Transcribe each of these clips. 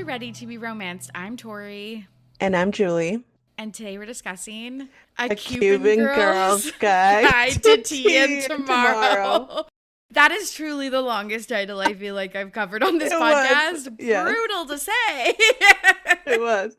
to Ready to be Romanced. I'm Tori. And I'm Julie. And today we're discussing a A Cuban Cuban girl's girl's guide guide to to tea and tea and tomorrow. tomorrow. That is truly the longest title I feel like I've covered on this It was, podcast. yes, Brutal to say. it was.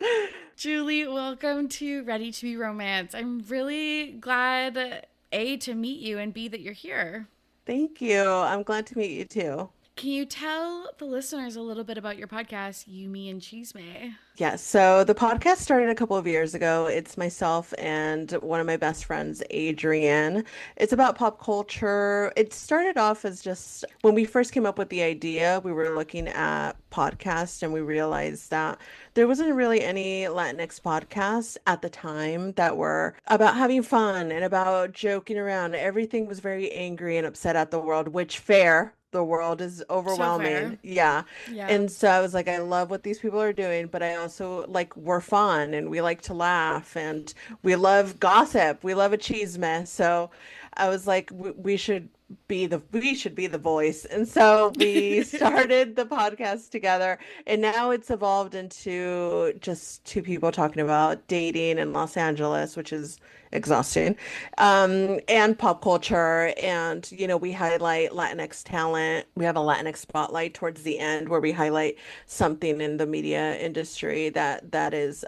Julie, welcome to Ready to be Romanced. I'm really glad, A, to meet you, and B, that you're here. Thank you. I'm glad to meet you too. Can you tell the listeners a little bit about your podcast, You, Me, and Chisme? Yes, so the podcast started a couple of years ago. It's myself and one of my best friends, Adrienne. It's about pop culture. It started off as just when we first came up with the idea, we were looking at podcasts and we realized that there wasn't really any Latinx podcasts at the time that were about having fun and about joking around. Everything was very angry and upset at the world, which fair. The world is So overwhelming. fair. Yeah. Yeah. And so I was like, I love what these people are doing, but I also like we're fun and we like to laugh and we love gossip. We love a cheese mess. So I was like, we should be the voice. And so we started the podcast together, and now it's evolved into just two people talking about dating in Los Angeles, which is exhausting, and pop culture. And, we highlight Latinx talent. We have a Latinx spotlight towards the end where we highlight something in the media industry that is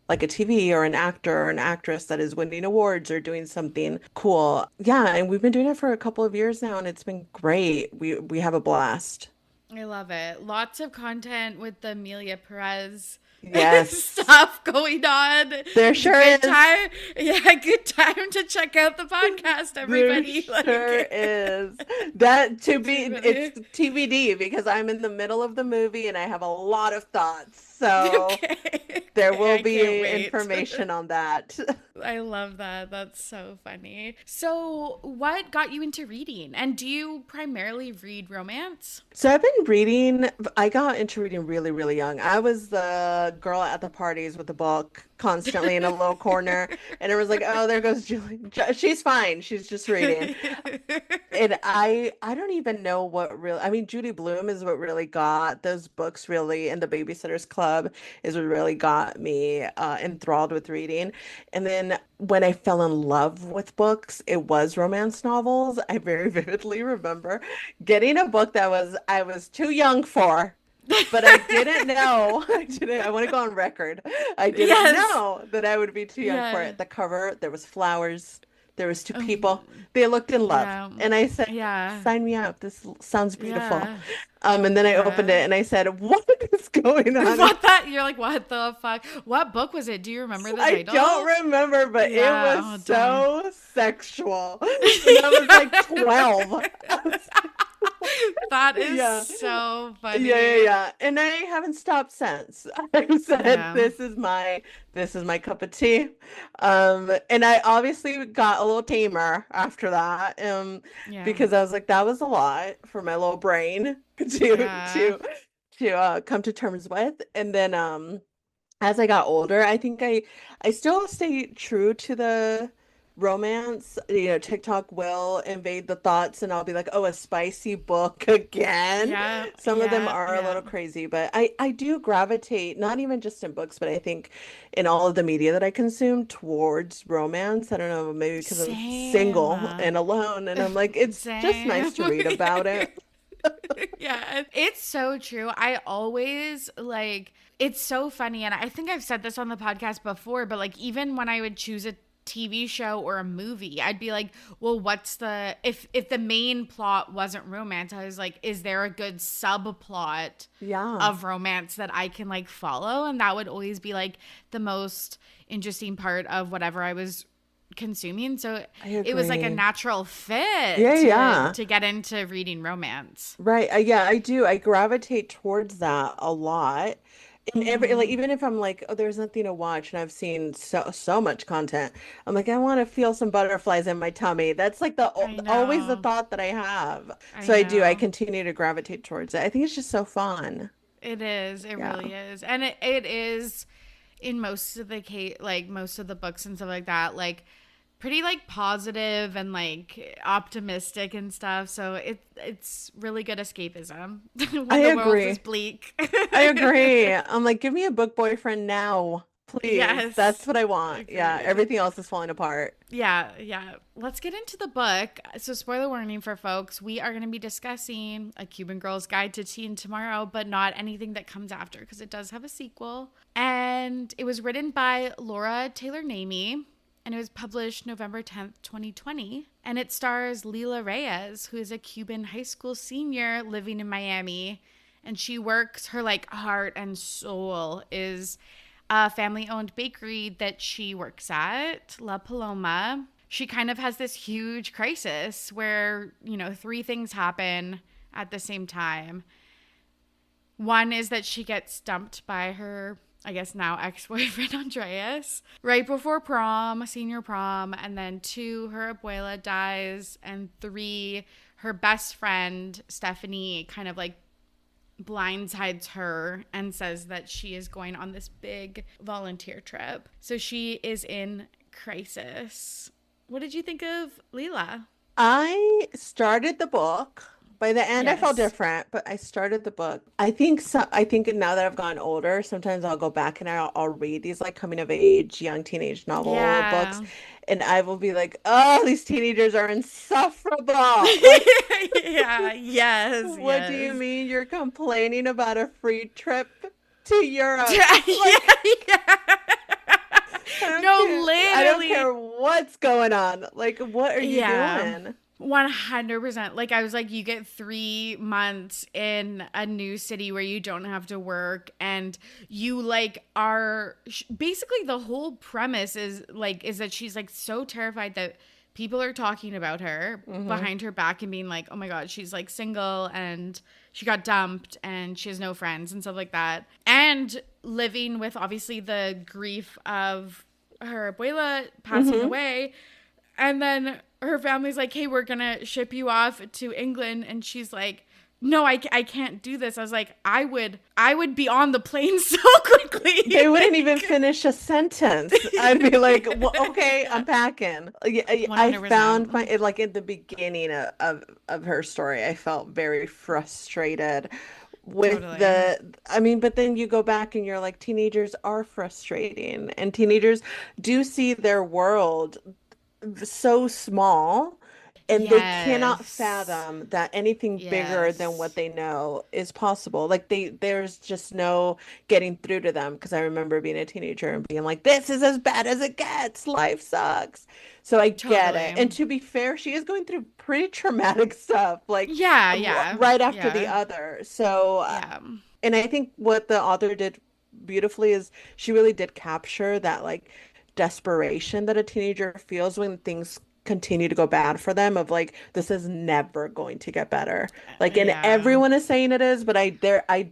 like a TV or an actor or an actress that is winning awards or doing something cool. Yeah, and we've been doing it for a couple of years now, and it's been great. We have a blast. I love it. Lots of content with the Amelia Perez Yes, stuff going on. there It's a sure good is. time. Yeah, good time to check out the podcast, There everybody. sure Like, is. That to it's be, really it's TBD because I'm in the middle of the movie and I have a lot of thoughts. So okay. there Okay, will I can't be wait. information on that. I love that. That's so funny. So, what got you into reading? And do you primarily read romance? So I've been reading, I got into reading really, really young. I was the girl at the parties with the book constantly in a little corner. And it was like, oh, there goes Julie. She's fine. She's just reading. And I don't even know what really, I mean, Judy Blume is what really got those books really, and the Babysitter's Club is what really got me enthralled with reading. And then when I fell in love with books, it was romance novels. I very vividly remember getting a book that I was too young for. But I didn't know. I want to go on record. I didn't Yes. know that I would be too young for Yeah. it. The cover, there was flowers. There was two people. Um, They looked in love. yeah. And I said, Yeah. sign me up. Sounds beautiful. Yeah. And then I opened Yeah. it and I said, what is going on? What that? You're like, what the fuck? What book was it? Do you remember the I don't title? remember, but it Yeah. was Oh, don't. so sexual. And I was like 12. I was That is yeah. so Yeah, yeah, funny. yeah. And I haven't stopped since. I said, Yeah. this is my cup of tea. And I obviously got a little tamer after that. Yeah. Because I was like, that was a lot for my little brain to Yeah. come to terms with. And then as I got older, I think I still stay true to the romance. TikTok will invade the thoughts and I'll be like, oh, a spicy book again. Yeah. Some of them Yeah. are a Yeah. little crazy, but I do gravitate, not even just in books, but I think in all of the media that I consume towards romance. I don't know, maybe because I'm Same. single and alone, and I'm like, it's just Same. nice to read about it. Yeah, it's so true. I always like it's so funny, and I think I've said this on the podcast before, but like even when I would choose a TV show or a movie, I'd be like, well, what's the if the main plot wasn't romance, I was like, is there a good subplot Yeah, of romance that I can like follow? And that would always be like the most interesting part of whatever I was consuming. So I it was like a agree. natural fit Yeah, to yeah. get into reading romance. Right. Yeah, I do. I gravitate towards that a lot. And like Mm-hmm. even if I'm like, oh, there's nothing to watch and I've seen so much content, I'm like, I want to feel some butterflies in my tummy. That's like I always the know. thought that I have. I So I do. I know. continue to gravitate towards it. I think it's just so fun. It is. It Yeah. really is. And it is in most of the case, like most of the books and stuff like that, like pretty like positive and like optimistic and stuff. So it's really good escapism I when the world is agree. bleak. I agree. I'm like, give me a book boyfriend now, please. That's Yes. what I want. Yeah, Agreed. everything else is falling apart. Yeah, yeah. Let's get into the book. So, spoiler warning for folks, we are going to be discussing A Cuban Girl's Guide to Teen tomorrow, but not anything that comes after because it does have a sequel. And it was written by Laura Taylor Namey, and it was published November 10th, 2020. And it stars Leela Reyes, who is a Cuban high school senior living in Miami. And she works, her like heart and soul is a family owned bakery that she works at, La Paloma. She kind of has this huge crisis where, three things happen at the same time. One is that she gets dumped by her, I guess now ex-boyfriend Andreas right before prom, senior prom. And then two, her abuela dies. And three, her best friend Stephanie kind of like blindsides her and says that she is going on this big volunteer trip. So she is in crisis. What did you think of Leela? I started the book. By the end, I felt Yes. different, but I started the book. I think so. I think now that I've gotten older, sometimes I'll go back and I'll read these like coming of age, young teenage novel books, Yeah. and I will be like, "Oh, these teenagers are insufferable." Like, Yeah. Yes. what do you Yes. mean you're complaining about a free trip to Europe? Yeah. Like, Yeah. No, I don't literally. care what's going on. Like, what are you Yeah. doing? 100%. Like, I was like, you get 3 months in a new city where you don't have to work, and you like are basically the whole premise is that she's like so terrified that people are talking about her Hmm. behind her back and being like, oh my God, she's like single and she got dumped and she has no friends and stuff like that. And living with obviously the grief of her abuela passing Hmm. away, and then her family's like, hey, we're going to ship you off to England. And she's like, no, I can't do this. I was like, I would be on the plane so quickly. They wouldn't even Like, finish a sentence. I'd be like, well, okay, I'm yeah, packing. I found 100%. like in the beginning of her story, I felt very frustrated with Totally. I mean, but then you go back and you're like, teenagers are frustrating, and teenagers do see their world so small, and they cannot Yes. fathom that anything bigger than what Yes. they know is possible. Like there's just no getting through to them, because I remember being a teenager and being like, this is as bad as it gets. Life sucks. So I get it. Totally. And to be fair, she is going through pretty traumatic stuff, like Yeah, yeah. right after the Yeah. other. So Yeah. and I think what the author did beautifully is she really did capture that like desperation that a teenager feels when things continue to go bad for them, of like, this is never going to get better. Like, and Yeah. everyone is saying it is, but I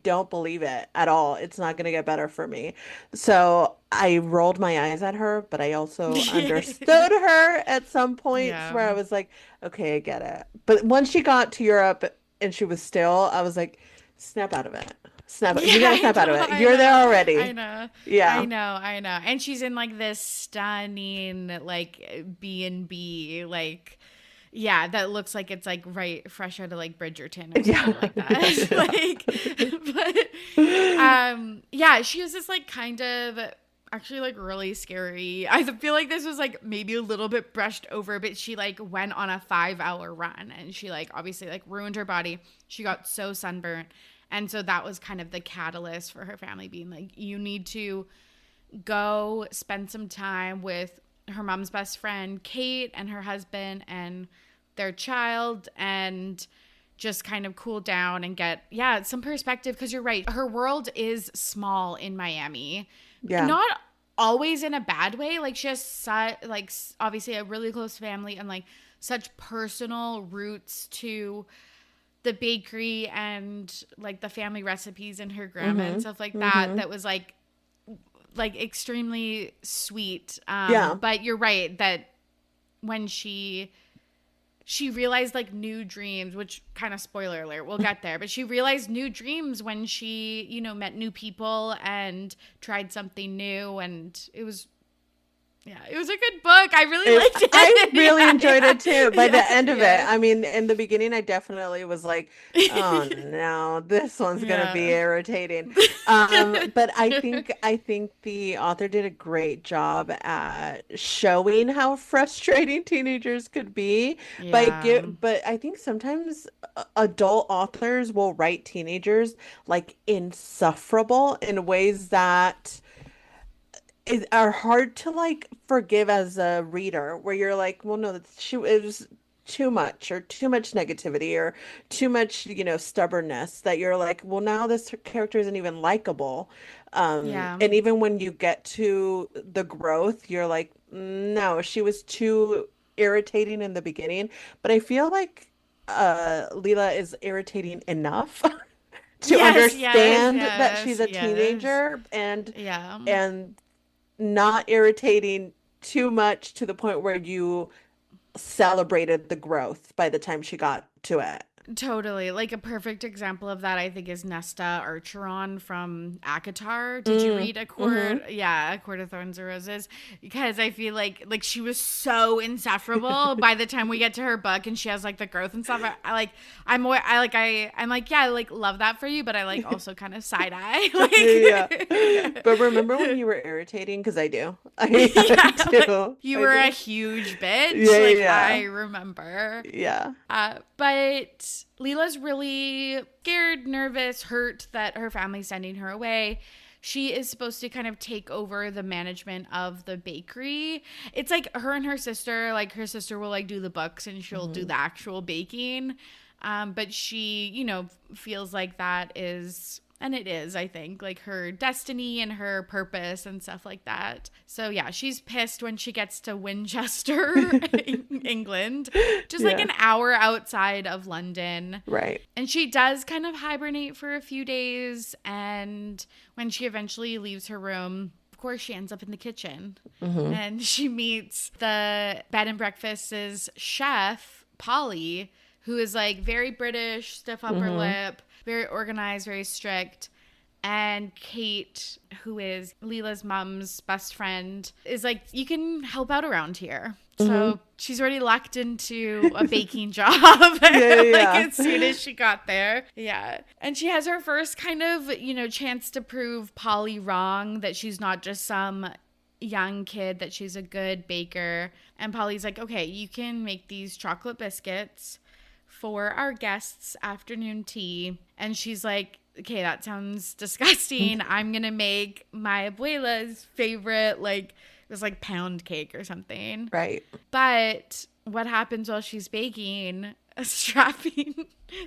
don't believe it at all. It's not going to get better for me. So I rolled my eyes at her, but I also understood her at some points Yeah. where I was like, okay, I get it. But once she got to Europe and she was still, I was like, snap out of it. Snap. You Yeah, got to I snap out of know, it. I You're there know, I already. know, I Yeah. know, I know. And she's in like this stunning like B&B, like yeah, that looks like it's like right fresh out of like Bridgerton or Yeah. something like that. But yeah, she was this like kind of actually like really scary. I feel like this was like maybe a little bit brushed over, but she like went on a 5 hour run and she like obviously like ruined her body. She got so sunburnt. And so that was kind of the catalyst for her family being like, you need to go spend some time with her mom's best friend, Kate, and her husband and their child, and just kind of cool down and get, yeah, some perspective. Because you're right. Her world is small in Miami. Yeah. Not always in a bad way. Like, she has like, obviously a really close family and like such personal roots to the bakery and like the family recipes and her grandma and Mm-hmm. stuff like that, Mm-hmm. that was like extremely sweet. Yeah. But you're right that when she realized like new dreams, which kind of spoiler alert, we'll get there, but she realized new dreams when she, met new people and tried something new, and Yeah, it was a good book. I really liked I it. really enjoyed it too. By the Yeah, end of it, yeah, I mean, in the beginning, I definitely was like, "Oh yeah. no, this one's gonna be Yeah. irritating." But I think the author did a great job at showing how frustrating teenagers could be. Yeah. But I think sometimes adult authors will write teenagers like insufferable in ways that are hard to like forgive as a reader, where you're like, well, no, it was too much, or too much negativity, or too much, stubbornness, that you're like, well, now this character isn't even likable. Yeah. And even when you get to the growth, you're like, no, she was too irritating in the beginning. But I feel like Leela is irritating enough to Yes, yes, understand that she's yes, a yes. teenager, Yeah. and not irritating too much to the point where you celebrated the growth by the time she got to it. Totally. Like a perfect example of that, I think, is Nesta Archeron from ACOTAR. Did you Mm, read mm-hmm. A Court of Thorns and Roses? Because I feel like she was so insufferable by the time we get to her book and she has like the growth and stuff. I like I'm more I'm like, yeah, I like love that for you, but I like also kind of side eye. Yeah. Like But remember when you were irritating? Because I do. I yeah, like do. you I were a do. huge Yeah, bitch. yeah, Like yeah. I remember. Yeah. But Leela's really scared, nervous, hurt that her family's sending her away. She is supposed to kind of take over the management of the bakery. It's like her and her sister, like her sister will like do the books and she'll do Hmm. the actual baking. But she, feels like that is, and it is, I think, like her destiny and her purpose and stuff like that. So yeah, she's pissed when she gets to Winchester, England, just like Yeah. an hour outside of London. Right. And she does kind of hibernate for a few days. And when she eventually leaves her room, of course, she ends up in the kitchen Hmm. and she meets the bed and breakfast's chef, Polly, who is like very British, stiff upper Hmm. lip, very organized, very strict. And Kate, who is Leela's mom's best friend, is like, you can help out around here. Hmm. So she's already locked into a baking job Yeah, like yeah, as soon as she got there. Yeah. And she has her first kind of, chance to prove Polly wrong, that she's not just some young kid, that she's a good baker. And Polly's like, okay, you can make these chocolate biscuits for our guests' afternoon tea. And she's like, okay, that sounds yeah. disgusting. I'm going to make my abuela's favorite, like, it was like pound cake or something. Right. But what happens while she's baking? A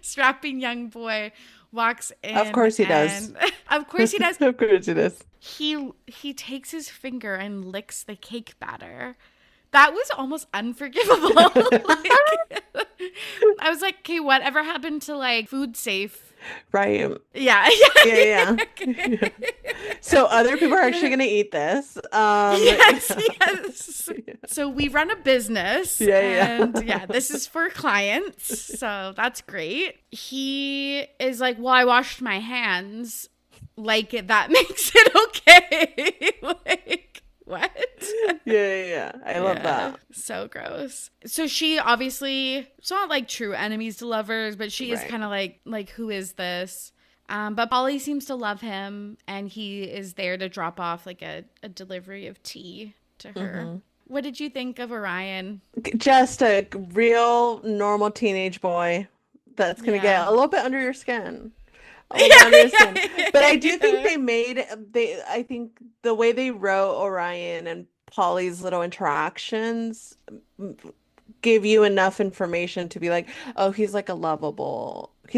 strapping young boy walks Of in course he does. and of course he does. Of course he does. He takes his finger and licks the cake batter. That was almost unforgivable. Like, I was like, okay, whatever happened to like food safe? Right. Yeah, Yeah, yeah. yeah. So other people are actually going to eat this. Yes, Yeah. yes. So we run a business Yeah, and yeah. yeah, this is for clients. So that's great. He is like, well, I washed my hands. Like that makes it okay. Like, what? Yeah, yeah. I love Yeah, that. so gross. So she obviously, it's not like true enemies to lovers, but she is Right. kind of like who is this? But Polly seems to love him, and he is there to drop off like a delivery of tea to her. Hmm. What did you think of Orion? Just a real normal teenage boy that's going to Yeah. get a little bit under your skin. A little bit Yeah, under your skin. But yeah, I do think yeah. I think the way they wrote Orion and Polly's little interactions give you enough information to be like, oh, he's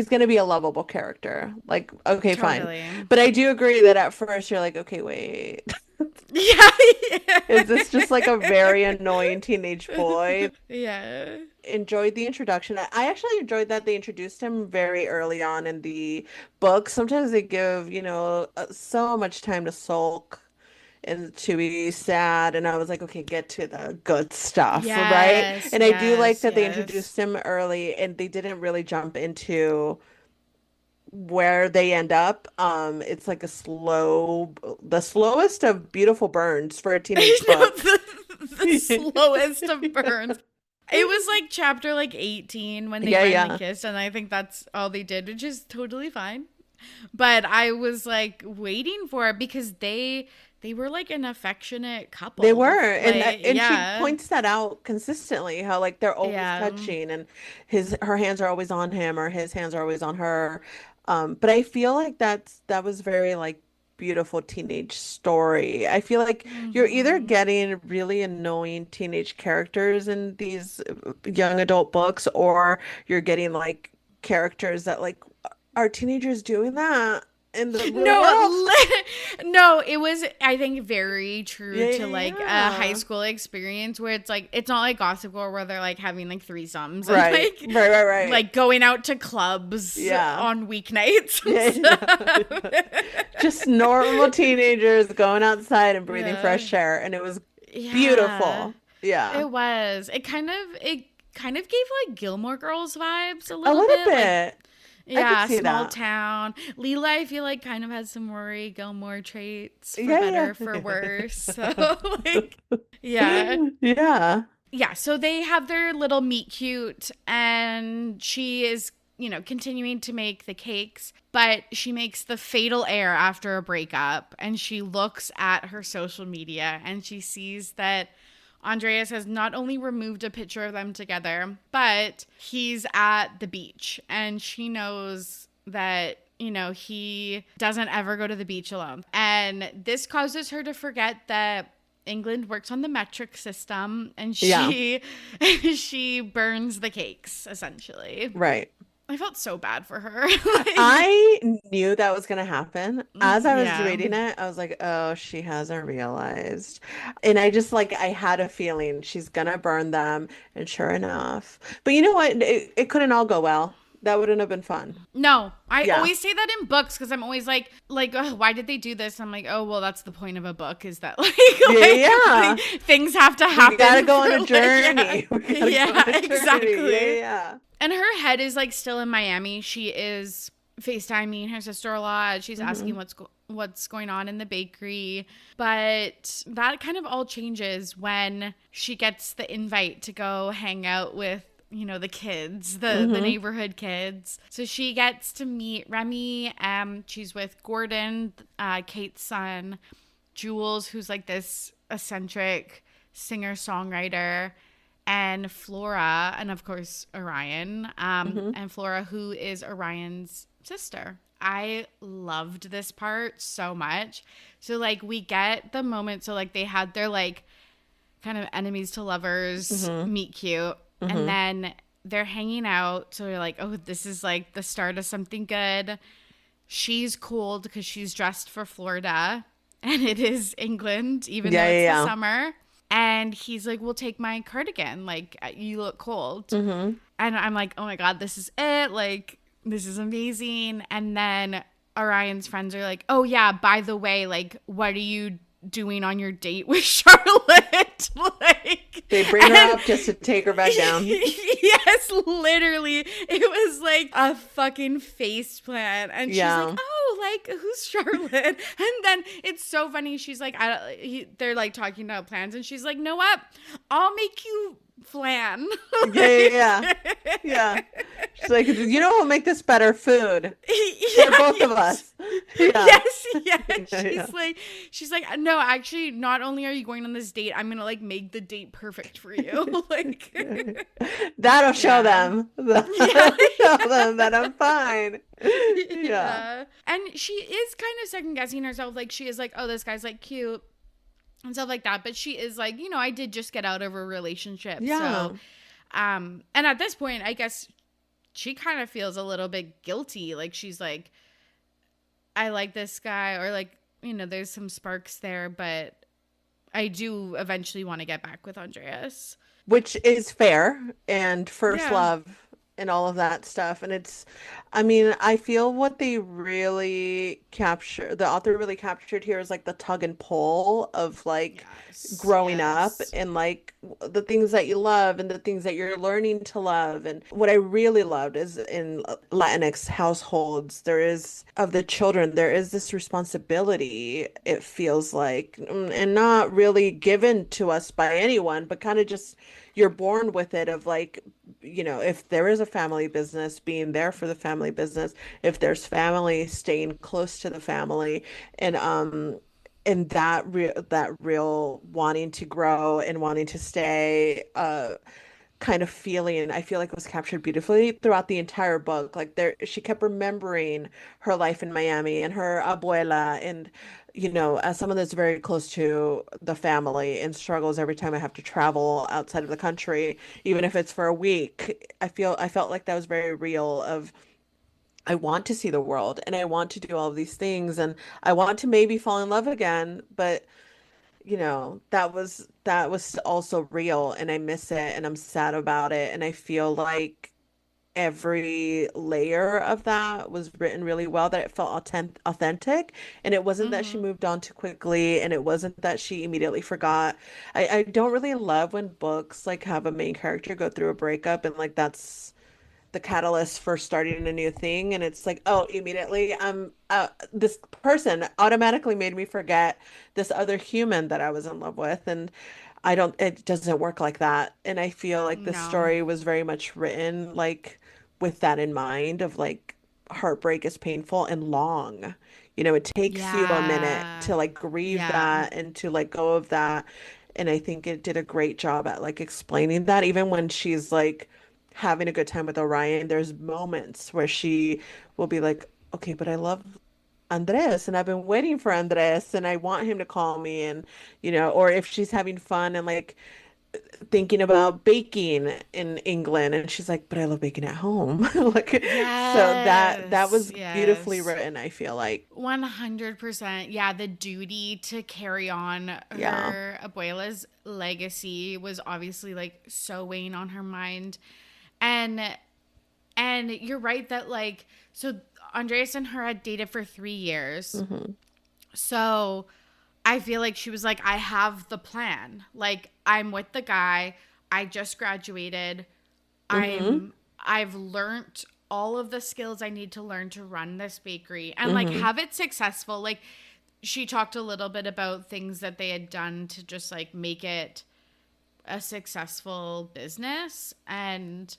gonna be a lovable character. Like, okay, fine. Totally. But I do agree that at first you're like, okay, wait, Yeah, is this just like a very yeah. annoying teenage boy? Yeah. Enjoyed the introduction. I actually enjoyed that they introduced him very early on in the book. Sometimes they give, so much time to sulk and to be sad, and I was like, okay, get to the good stuff, right? Yes, And I do like yes, that they yes. introduced him early and they didn't really jump into where they end up, it's like the slowest of beautiful burns for a teenage I know book. the slowest of burns. It was like chapter like 18 when they Yeah, finally yeah. kissed, and I think that's all they did, which is totally fine. But I was like waiting for it because they were like an affectionate They couple. were, Like, and she yeah. points that out consistently, how like they're always Yeah. touching, and his her hands are always on him, or his hands are always on her. But I feel like that was very like beautiful teenage story. I feel like you're either Hmm. getting really annoying teenage characters in these young adult books, or you're getting like characters that like are teenagers doing that in the real world. No, it was, I think, very true Yeah, to yeah, like a high yeah. school experience where it's like it's not like Gossip Girl where they're like having like threesomes and Right, right, right, right. like going out to clubs Yeah. on weeknights and Yeah, yeah. stuff. Just normal teenagers going outside and breathing Yeah. fresh air, and it was Yeah. beautiful. Yeah. It was. It kind of gave like Gilmore Girls vibes a A little little bit. Like, bit. I could yeah, see small that. town. Leela, I feel like kind of has some Rory Gilmore traits for Yeah, better, for worse. So yeah. like, yeah. Yeah. Yeah, so they have their little meet cute, and she is, continuing to make the cakes, but she makes the fatal error after a breakup, and she looks at her social media and she sees that Andreas has not only removed a picture of them together, but he's at the beach, and she knows that he doesn't ever go to the beach alone. And this causes her to forget that England works on the metric system, and Yeah. she burns the cakes essentially. Right. I felt so bad for her. Like, I knew that was going to happen. As I was yeah. reading it, I was like, oh, she hasn't realized. And I just like, I had a feeling she's going to burn them. And sure enough. But you know what? It couldn't all go well. That wouldn't have been fun. No, I Yeah. always say that in books because I'm always like, oh, why did they do this? I'm like, oh, well, that's the point of a book is that Yeah, yeah. like things have to We gotta happen go on for a like, journey. We gotta go yeah, on a journey. exactly. Yeah, And her head is like still in Miami. She is FaceTiming her sister a lot. She's yeah. asking what's going on in the bakery. But that kind of all changes when she gets the invite to go hang out with the kids, the Hmm. neighborhood kids. So she gets to meet Remy. She's with Gordon, Kate's son, Jules, who's like this eccentric singer songwriter, and Flora, and of course Orion, Hmm. and Flora, who is Orion's sister. I loved this part so much. So like we get the moment. So like they had their like kind of enemies to lovers Hmm. meet cute, and Hmm. then they're hanging out. So you're like, oh, this is like the start of something good. She's cold because she's dressed for Florida, and it is England, even though Yeah, it's the yeah, summer. And he's like, well, take my cardigan. Like, you look cold. yeah. Hmm. And I'm like, oh my God, this is it. Like, this is amazing. And then Orion's friends are like, oh, yeah, by the way, like, what are you doing on your date with Charlotte? Like, They bring her and up just to take her back down. yes, literally. It was like a fucking face plant. And she's like, Yeah. oh, like, who's Charlotte? And then it's so funny. She's like, they're like talking about plans. And she's like, know what? I'll make you flan. Yeah, yeah, yeah. Yeah. She's like, you know what'll make this better? Food. For Yeah, both of yes. us. Yeah. Yes, yes. Yeah, yeah. She's like, no, actually, not only are you going on this date, I'm gonna like make the date perfect for you. Like, That'll show yeah, them. yeah, That'll show them that I'm fine. Yeah. yeah. And she is kind of second guessing herself. Like, she is like, oh, this guy's like cute and stuff like that. But she is like, I did just get out of a relationship, Yeah. so and at this point, I guess she kind of feels a little bit guilty. Like, she's like, I like this guy, or like, there's some sparks there, but I do eventually want to get back with Andreas. Which is fair and first Yeah. love and all of that stuff. And it's, I mean, I feel what they really capture, the author really captured here is like the tug and pull of like Yes. growing up Yes. and like the things that you love and the things that you're learning to love. And what I really loved is in Latinx households, there is, of the children, there is this responsibility, it feels like, and not really given to us by anyone, but kind of just you're born with it of like, if there is a family business, being there for the family business, if there's family, staying close to the family, and that real wanting to grow and wanting to stay, kind of feeling, I feel like it was captured beautifully throughout the entire book. Like there, she kept remembering her life in Miami and her abuela, and as someone that's very close to the family and struggles every time I have to travel outside of the country, even if it's for a week, I felt like that was very real of I want to see the world and I want to do all of these things and I want to maybe fall in love again, but that was also real and I miss it and I'm sad about it. And I feel like every layer of that was written really well, that it felt authentic. And it wasn't that she Mm-hmm. moved on too quickly and it wasn't that she immediately forgot. I don't really love when books like have a main character go through a breakup and like that's the catalyst for starting a new thing and it's like oh immediately this person automatically made me forget this other human that I was in love with, and I don't it doesn't work like that. And I feel like this No. story was very much written like with that in mind of like heartbreak is painful and long. It takes you a minute Yeah. to like grieve Yeah. that and to let go of that. And I think it did a great job at like explaining that even when she's like having a good time with Orion, there's moments where she will be like, okay, but I love Andres and I've been waiting for Andres and I want him to call me and or if she's having fun and like thinking about baking in England and she's like, but I love baking at home. Like so that Yes. was beautifully Yes. written, I feel like. 100%. Yeah, the duty to carry on Yeah. her abuela's legacy was obviously like so weighing on her mind. And you're right that like so Andreas and her had dated for 3 years. Hmm. So I feel like she was like, I have the plan. Like, I'm with the guy. I just graduated. Hmm. I've learned all of the skills I need to learn to run this bakery and like Hmm. have it successful. Like, she talked a little bit about things that they had done to just like make it a successful business. And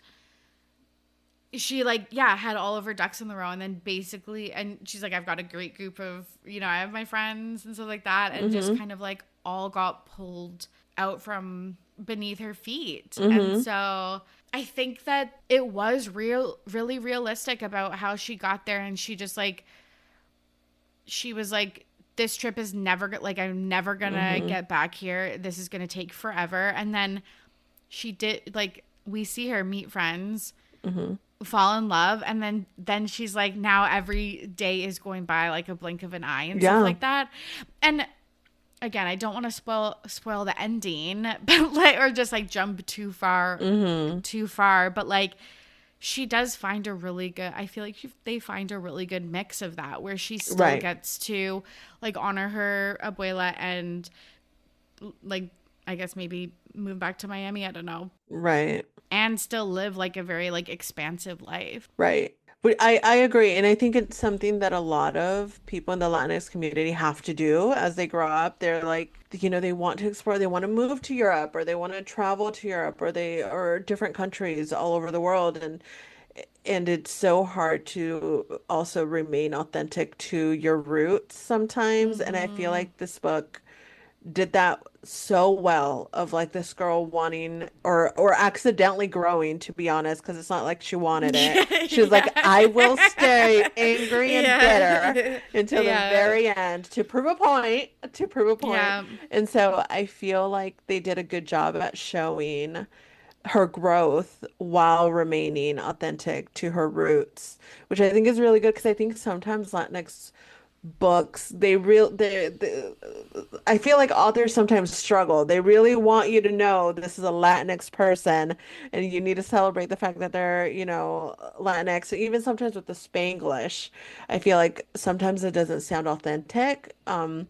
she like yeah had all of her ducks in the row and then basically and she's like I've got a great group of I have my friends and stuff like that and just Hmm. kind of like all got pulled out from beneath her feet. And Hmm. so I think that it was really realistic about how she got there. And she just like she was like this trip is like I'm never gonna Hmm. get back here, this is gonna take forever. And then she did like we see her meet friends, Hmm. fall in love, and then she's like now every day is going by like a blink of an eye and stuff Yeah. like that. And again, I don't want to spoil the ending but like or just like jump Hmm. too far, but like she does find a really good I feel like they find a really good mix of that where she still Right. gets to like honor her abuela and like I guess maybe move back to Miami, I don't know, Right. and still live like a very like expansive life. Right. But I agree. And I think it's something that a lot of people in the Latinx community have to do as they grow up. They're like, they want to explore, they want to move to Europe or they want to travel to Europe or different countries all over the world. And it's so hard to also remain authentic to your roots sometimes. And I feel Mm-hmm. like this book did that so well of like this girl wanting or accidentally growing, to be honest, because it's not like she wanted it. She was like, I will stay angry and bitter Yeah. until the Yeah. very end to prove a point, to prove a point. Yeah. And so I feel like they did a good job at showing her growth while remaining authentic to her roots, which I think is really good because I think sometimes Latinx books, they I feel like authors sometimes struggle. They really want you to know this is a Latinx person and you need to celebrate the fact that they're, Latinx. Even sometimes with the Spanglish, I feel like sometimes it doesn't sound authentic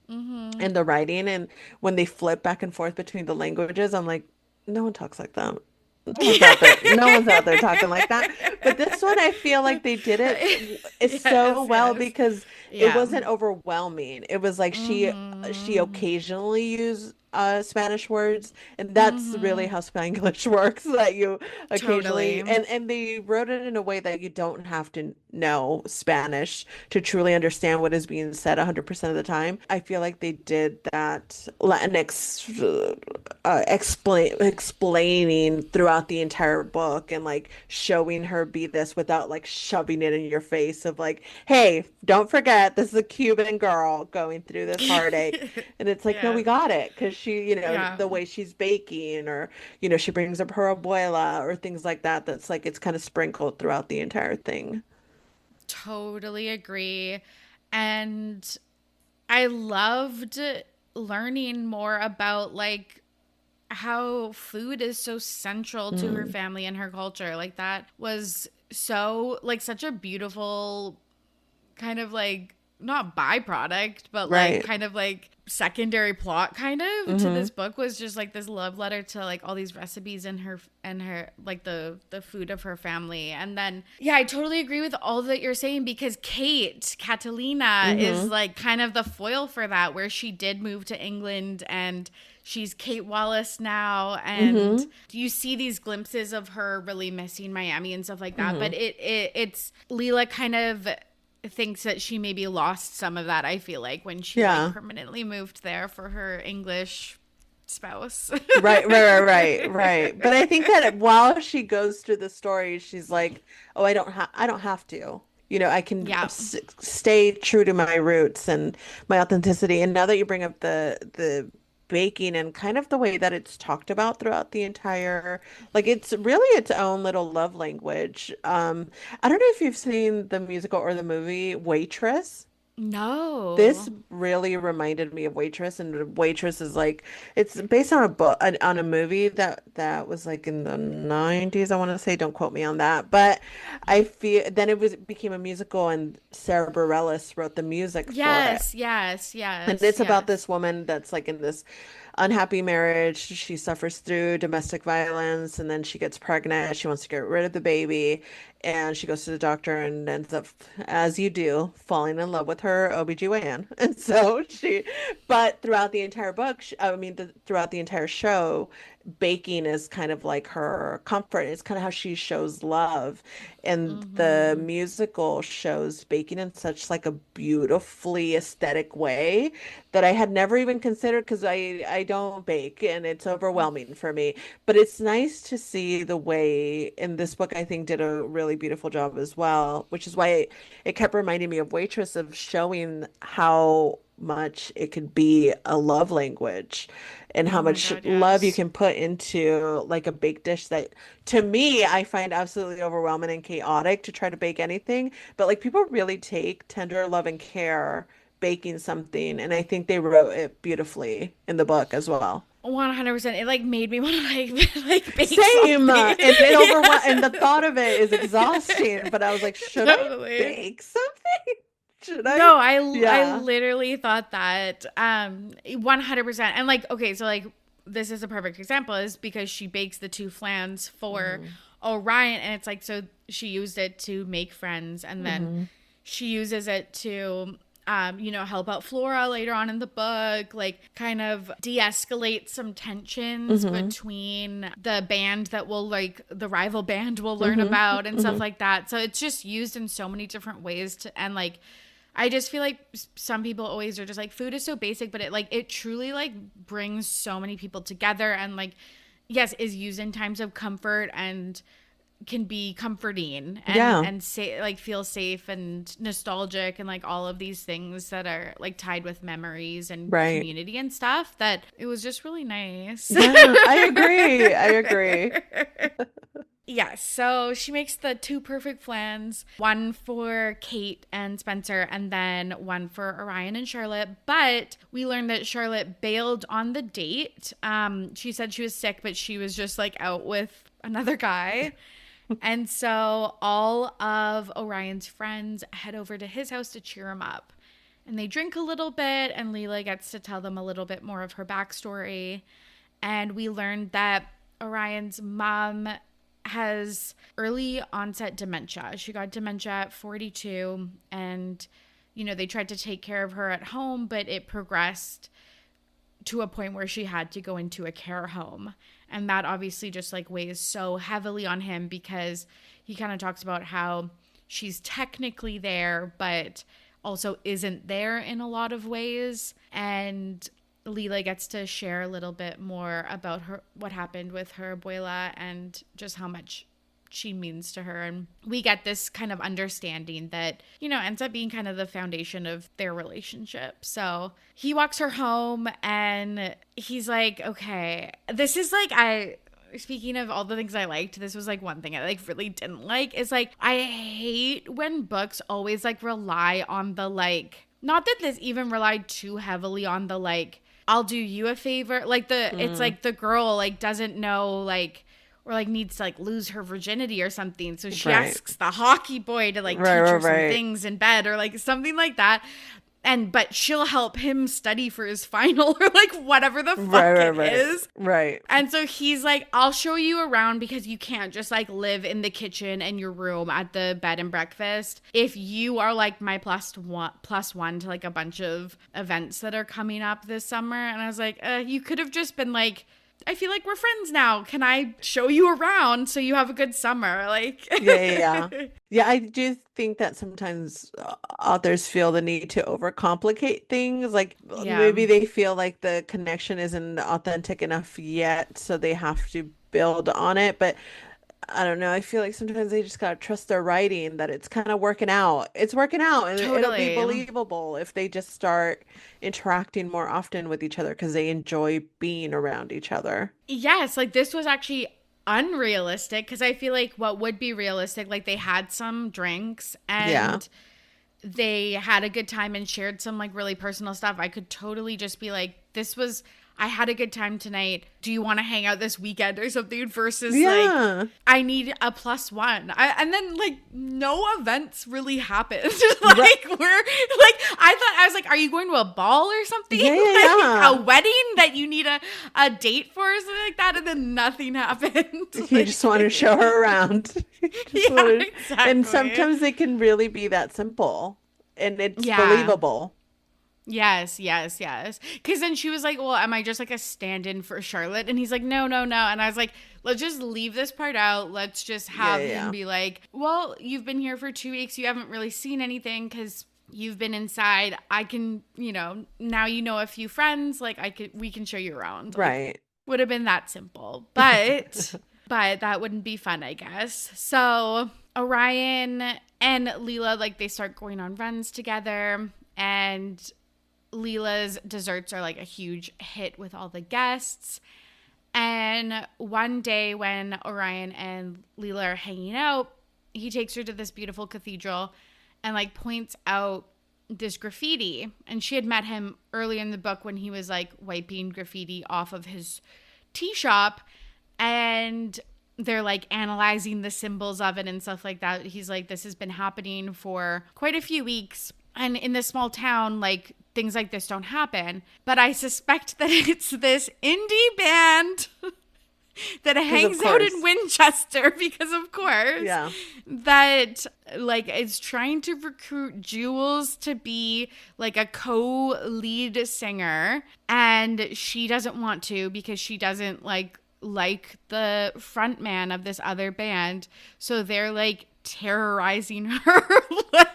Mm-hmm. in the writing, and when they flip back and forth between the languages, I'm like, no one talks like that. No one's out there talking like that. But this one, I feel like they did it so Yes, well yes. because it Yeah. wasn't overwhelming. It was like she Mm-hmm. occasionally used Spanish words, and that's really Mm-hmm. how Spanglish works, that you occasionally, Totally. and they wrote it in a way that you don't have to know Spanish to truly understand what is being said 100% of the time. I feel like they did that Latinx explaining throughout the entire book, and like showing her be this without like shoving it in your face of like, hey, don't forget this is a Cuban girl going through this heartache. And it's like, no, we Yes. got it, because she, Yeah. the way she's baking, or she brings up her abuela or things like that, that's like it's kind of sprinkled throughout the entire thing. Totally agree. And I loved learning more about like how food is so central to her Mm, family and her culture. Like that was so like such a beautiful kind of like not byproduct, but like right. kind of like secondary plot kind of to Mm-hmm. this book was just like this love letter to like all these recipes and her like the food of her family. And then yeah, I totally agree with all that you're saying because Catalina is Mm-hmm. like kind of the foil for that, where she did move to England and she's Kate Wallace now, and Mm-hmm. you see these glimpses of her really missing Miami and stuff like that. Mm-hmm. But it's Leela kind of thinks that she maybe lost some of that, I feel like, when she like Yeah. permanently moved there for her English spouse. Right, right, right, right, right. But I think that while she goes through the story, she's like, "Oh, I don't have to. I can Yeah. stay true to my roots and my authenticity." And now that you bring up the baking and kind of the way that it's talked about throughout the entire, like it's really its own little love language. I don't know if you've seen the musical or the movie Waitress. This No. really reminded me of Waitress, and Waitress is like it's based on a book, on a movie that was like in the 90s, I want to say. Don't quote me on that, but I feel then became a musical, and Sarah Bareilles wrote the music for it. Yes, yes, And yes, it's about yes. this woman that's like in this unhappy marriage. She suffers through domestic violence, and then she gets pregnant. She wants to get rid of the baby, and she goes to the doctor and ends up, as you do, falling in love with her OBGYN. And so but throughout the entire book, I mean, throughout the entire show, baking is kind of like her comfort. It's kind of how she shows love. And the Mm-hmm. musical shows baking in such like a beautifully aesthetic way that I had never even considered, because I don't bake and it's overwhelming for me. But it's nice to see the way, in this book I think did a really beautiful job as well, which is why it kept reminding me of Waitress, of showing how much it could be a love language, and how Oh my much God, love you yes. can put into like a baked dish that to me I find absolutely overwhelming and chaotic to try to bake anything. But like people really take tender love and care baking something, and I think they wrote it beautifully in the book as well. 100%. It like made me want to like bake Same, something. it overwhelmed, and the Yeah. thought of it is exhausting. But I was like, should I Totally. bake something? Should I? No, I Yeah. literally thought that 100%. And like okay, so like this is a perfect example is because she bakes the two flans for Hmm. Orion, and it's like so she used it to make friends, and then Hmm. she uses it to help out Flora later on in the book, like kind of de-escalate some tensions Hmm. between the band that will like the rival band will learn Hmm. about and stuff Hmm. like that. So it's just used in so many different ways to, and like I just feel like some people always are just like food is so basic, but it truly like brings so many people together, and like yes, is used in times of comfort and can be comforting Yeah. and say like feel safe and nostalgic and like all of these things that are like tied with memories and Right. community and stuff, that it was just really nice. Yeah, I agree. I agree. Yes, so she makes the two perfect plans, one for Kate and Spencer, and then one for Orion and Charlotte. But we learned that Charlotte bailed on the date. She said she was sick, but she was just like out with another guy. And so all of Orion's friends head over to his house to cheer him up. And they drink a little bit, and Leela gets to tell them a little bit more of her backstory. And we learned that Orion's mom has early onset dementia. She got dementia at 42, and, you know, they tried to take care of her at home, but it progressed to a point where she had to go into a care home. And that obviously just like weighs so heavily on him, because he kind of talks about how she's technically there, but also isn't there in a lot of ways. And Leela gets to share a little bit more about what happened with her abuela and just how much she means to her. And we get this kind of understanding that, you know, ends up being kind of the foundation of their relationship. So he walks her home and he's like, okay, this is like, speaking of all the things I liked, this was like one thing I like really didn't like, is like, I hate when books always like rely on the like, not that this even relied too heavily on the like, I'll do you a favor. Like it's like the girl like doesn't know like, or like needs to like lose her virginity or something. So she asks the hockey boy to like teach her some things in bed or like something like that. But she'll help him study for his final or like whatever the fuck it is. Right. And so he's like, I'll show you around, because you can't just like live in the kitchen and your room at the bed and breakfast. If you are like my plus one to like a bunch of events that are coming up this summer. And I was like, you could have just been like, I feel like we're friends now. Can I show you around so you have a good summer? Like, yeah. Yeah, I do think that sometimes authors feel the need to overcomplicate things. Like maybe they feel like the connection isn't authentic enough yet, so they have to build on it. But I don't know. I feel like sometimes they just gotta trust their writing, that it's kind of working out. It's working out, and it'll be believable if they just start interacting more often with each other because they enjoy being around each other. Yes, like this was actually unrealistic, because I feel like what would be realistic, like they had some drinks and they had a good time and shared some like really personal stuff. I could totally just be like, I had a good time tonight. Do you want to hang out this weekend or something? Versus like, I need a plus one. And then like no events really happened. Like I was like, are you going to a ball or something? A wedding that you need a date for or something like that? And then nothing happened. You just want to show her around. Exactly. And sometimes they can really be that simple and it's believable. Yes. Because then she was like, well, am I just like a stand-in for Charlotte? And he's like, no. And I was like, let's just leave this part out. Let's just have him be like, well, you've been here for 2 weeks. You haven't really seen anything because you've been inside. I can, you know, now you know a few friends. Like we can show you around. Right. Would have been that simple. But that wouldn't be fun, I guess. So Orion and Leela, like they start going on runs together, and Leela's desserts are like a huge hit with all the guests. And one day when Orion and Leela are hanging out, he takes her to this beautiful cathedral and like points out this graffiti. And she had met him early in the book when he was like wiping graffiti off of his tea shop, and they're like analyzing the symbols of it and stuff like that. He's like, this has been happening for quite a few weeks. And in this small town, like things like this don't happen. But I suspect that it's this indie band that hangs out in Winchester, because of course, that like is trying to recruit Jules to be like a co-lead singer. And she doesn't want to, because she doesn't like the front man of this other band. So they're like terrorizing her like,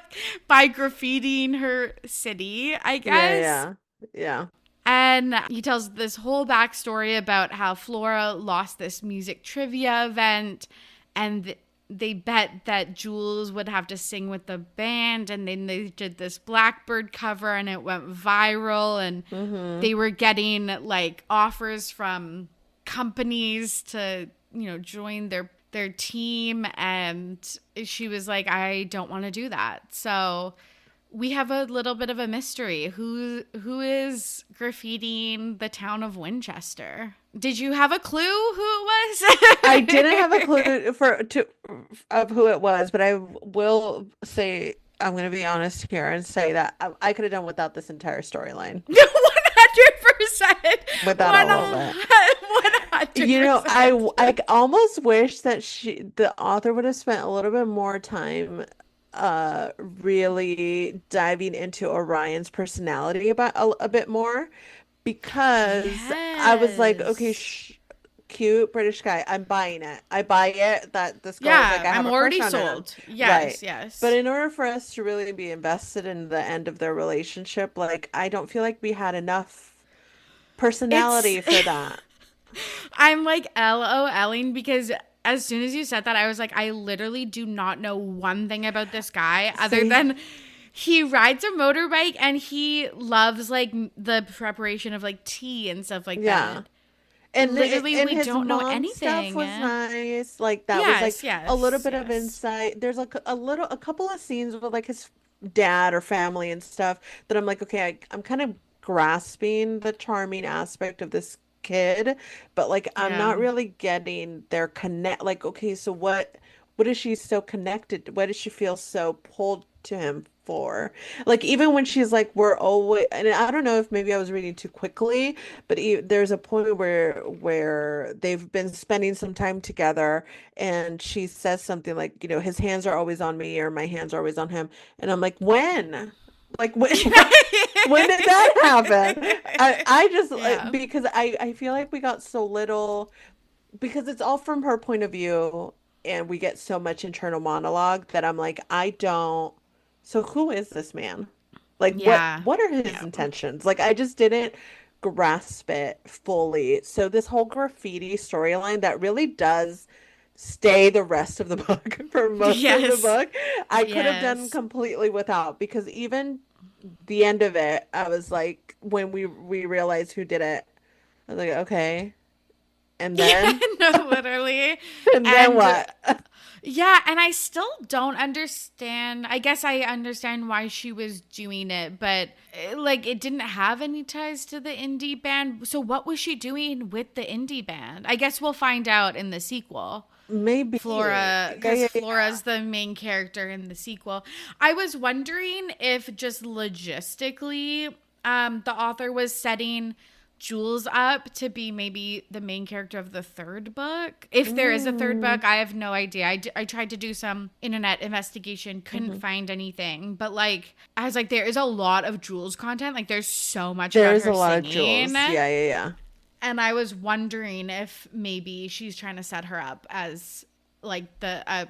by graffitiing her city, I guess. Yeah. And he tells this whole backstory about how Flora lost this music trivia event, and they bet that Jules would have to sing with the band, and then they did this Blackbird cover and it went viral, and they were getting like offers from companies to, you know, join their their team, and she was like, I don't want to do that. So we have a little bit of a mystery. Who is graffitiing the town of Winchester? Did you have a clue who I it didn't have a was? clue of who it was, but I will say I'm going to be honest here and say that I could have done without this entire storyline, 100%. without all of it. 100%. I almost wish that the author would have spent a little bit more time really diving into Orion's personality about a bit more, because I was like, okay, Yes. cute British guy. I'm buying it. I buy it that this girl is like, Yeah, I have I'm a crush already on him. sold. Right. Yes, But yes. in order for us to really be invested in the end of their relationship, like, I don't feel like we had enough It's personality for that. I'm like LOLing because as soon as you said that, I was like, I literally do not know one thing about this guy other See? than he rides a motorbike and he loves like the preparation of like tea and stuff like Yeah. that. Literally, And we his don't know mom stuff anything. was nice. Like, that was like Yes, a little yes, bit of yes. insight. There's like a couple of scenes with like his dad or family and stuff that I'm like, okay, I'm kind of grasping the charming aspect of this kid, but like I'm Yeah. not really getting their connect. Like, okay, so what is she so connected? What does she feel so pulled to him for? Like, even when she's like, we're always, and I don't know if maybe I was reading too quickly, but there's a point where they've been spending some time together, and she says something like, his hands are always on me, or my hands are always on him, and I'm like, when? Like, when did that happen? I just Yeah. because I feel like we got so little, because it's all from her point of view, and we get so much internal monologue that I'm like, I don't. So who is this man? Like, Yeah. what are his Yeah. intentions? Like, I just didn't grasp it fully. So this whole graffiti storyline that really does stay the rest of the book for most of the Yes. book, I could have done Yes. completely without, because even the end of it, I was like, when we realized who did it, I was like, okay, and Yeah, then no, literally. and then And what? yeah, and I still don't understand. I guess I understand why she was doing it, but like it didn't have any ties to the indie band. So what was she doing with the indie band? I guess we'll find out in the sequel. Maybe. Flora, Yeah, because yeah, yeah. Flora's the main character in the sequel. I was wondering if just logistically, the author was setting Jules up to be maybe the main character of the third book. If there is a third Mm, book, I have no idea. I tried to do some internet investigation, couldn't mhm. find anything. But like, I was like, there is a lot of Jules content. Like, there's so much about There's a her lot of singing. jewels. Yeah, yeah, yeah. And I was wondering if maybe she's trying to set her up as like the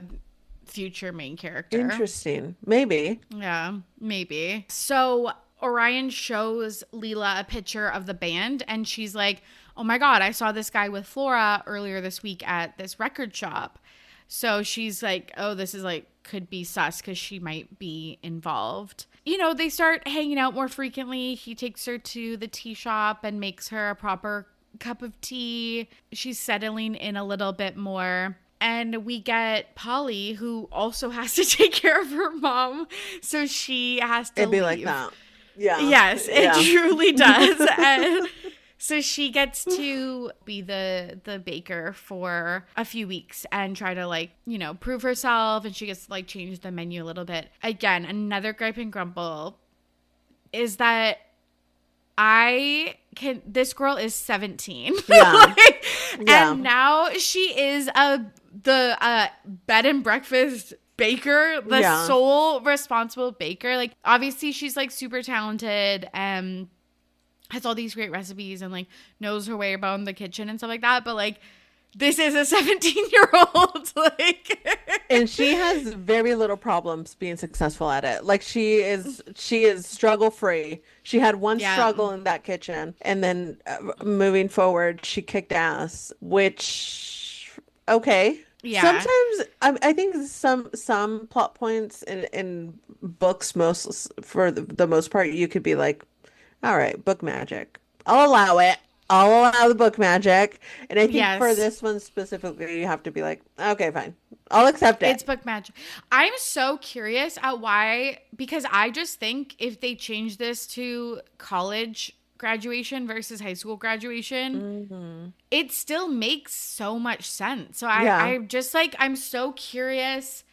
future main character. Interesting. Maybe. Yeah, maybe. So Orion shows Leela a picture of the band and she's like, "Oh my god, I saw this guy with Flora earlier this week at this record shop." So she's like, "Oh, this is like could be sus cuz she might be involved." They start hanging out more frequently. He takes her to the tea shop and makes her a proper cup of tea. She's settling in a little bit more. And we get Polly, who also has to take care of her mom. So she has to It'd be like leave. that. Yeah. Yes, it Yeah. truly does. And so she gets to be the baker for a few weeks and try to prove herself, and she gets to change the menu a little bit. Again, another gripe and grumble is that this girl is 17. Yeah. Yeah. And now she is the bed and breakfast baker, the Yeah. sole responsible baker. Like, obviously she's super talented and has all these great recipes and knows her way around the kitchen and stuff like that, but this is a 17-year-old. And she has very little problems being successful at it. Like, she is struggle free. She had one Yeah. struggle in that kitchen, and then moving forward, she kicked ass. Which, okay. Yeah. Sometimes I think some plot points in books, most for the most part, you could be like, all right, book magic. I'll allow it. I'll allow the book magic. And I think for Yes. this one specifically, you have to be like, okay, fine. I'll accept it. It's book magic. I'm so curious at why, because I just think if they change this to college graduation versus high school graduation, Hmm. it still makes so much sense. So Yeah. I just like, I'm so curious.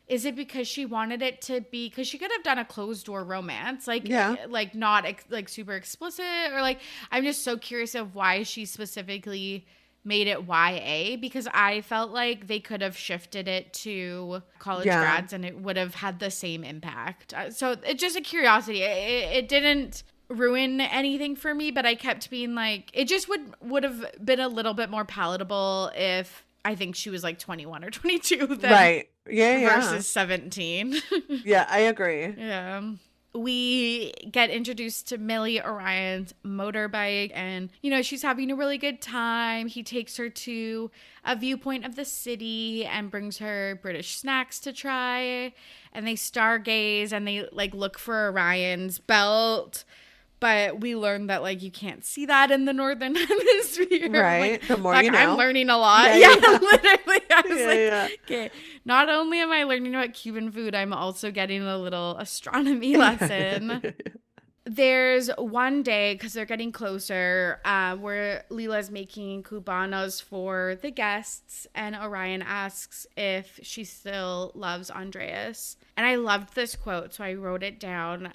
Is it because she wanted it to be, because she could have done a closed door romance, Yeah. like not like super explicit, or like, I'm just so curious of why she specifically made it YA, because I felt like they could have shifted it to college Yeah. grads and it would have had the same impact. So it's just a curiosity. It didn't ruin anything for me, but I kept being like, it just would have been a little bit more palatable if I think she was like 21 or 22 than Right. Yeah, yeah. versus 17. Yeah, I agree. Yeah. We get introduced to Millie, Orion's motorbike, and she's having a really good time. He takes her to a viewpoint of the city and brings her British snacks to try, and they stargaze and they like look for Orion's belt. But we learned that like you can't see that in the northern hemisphere. Like, Right. The more fuck, you I'm know. learning a lot. Yeah, Yeah, yeah, yeah. literally. I was Yeah, yeah. like, okay, not only am I learning about Cuban food, I'm also getting a little astronomy lesson. There's one day, because they're getting closer, where Leela's making cubanos for the guests, and Orion asks if she still loves Andreas. And I loved this quote, so I wrote it down.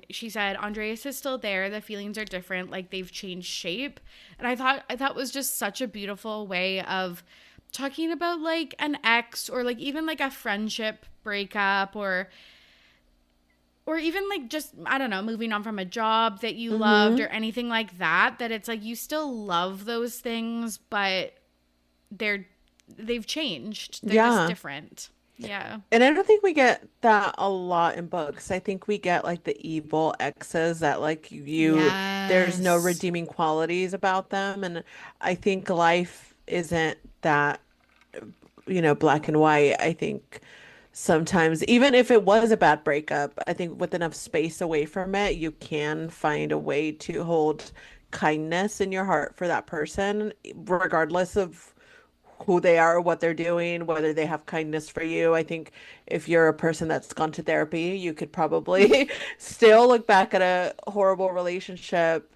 She said, "Andreas is still there. The feelings are different, like they've changed shape." And I thought was just such a beautiful way of talking about like an ex, or like even like a friendship breakup, or even like just, I don't know, moving on from a job that you loved Hmm. or anything like that, that it's like you still love those things, but they've changed. They're just Yeah. different. Yeah. And I don't think we get that a lot in books. I think we get like the evil exes that like there's no Yes. redeeming qualities about them. And I think life isn't that, black and white. I think sometimes, even if it was a bad breakup, I think with enough space away from it, you can find a way to hold kindness in your heart for that person, regardless of who they are, what they're doing, whether they have kindness for you. I think if you're a person that's gone to therapy, you could probably still look back at a horrible relationship,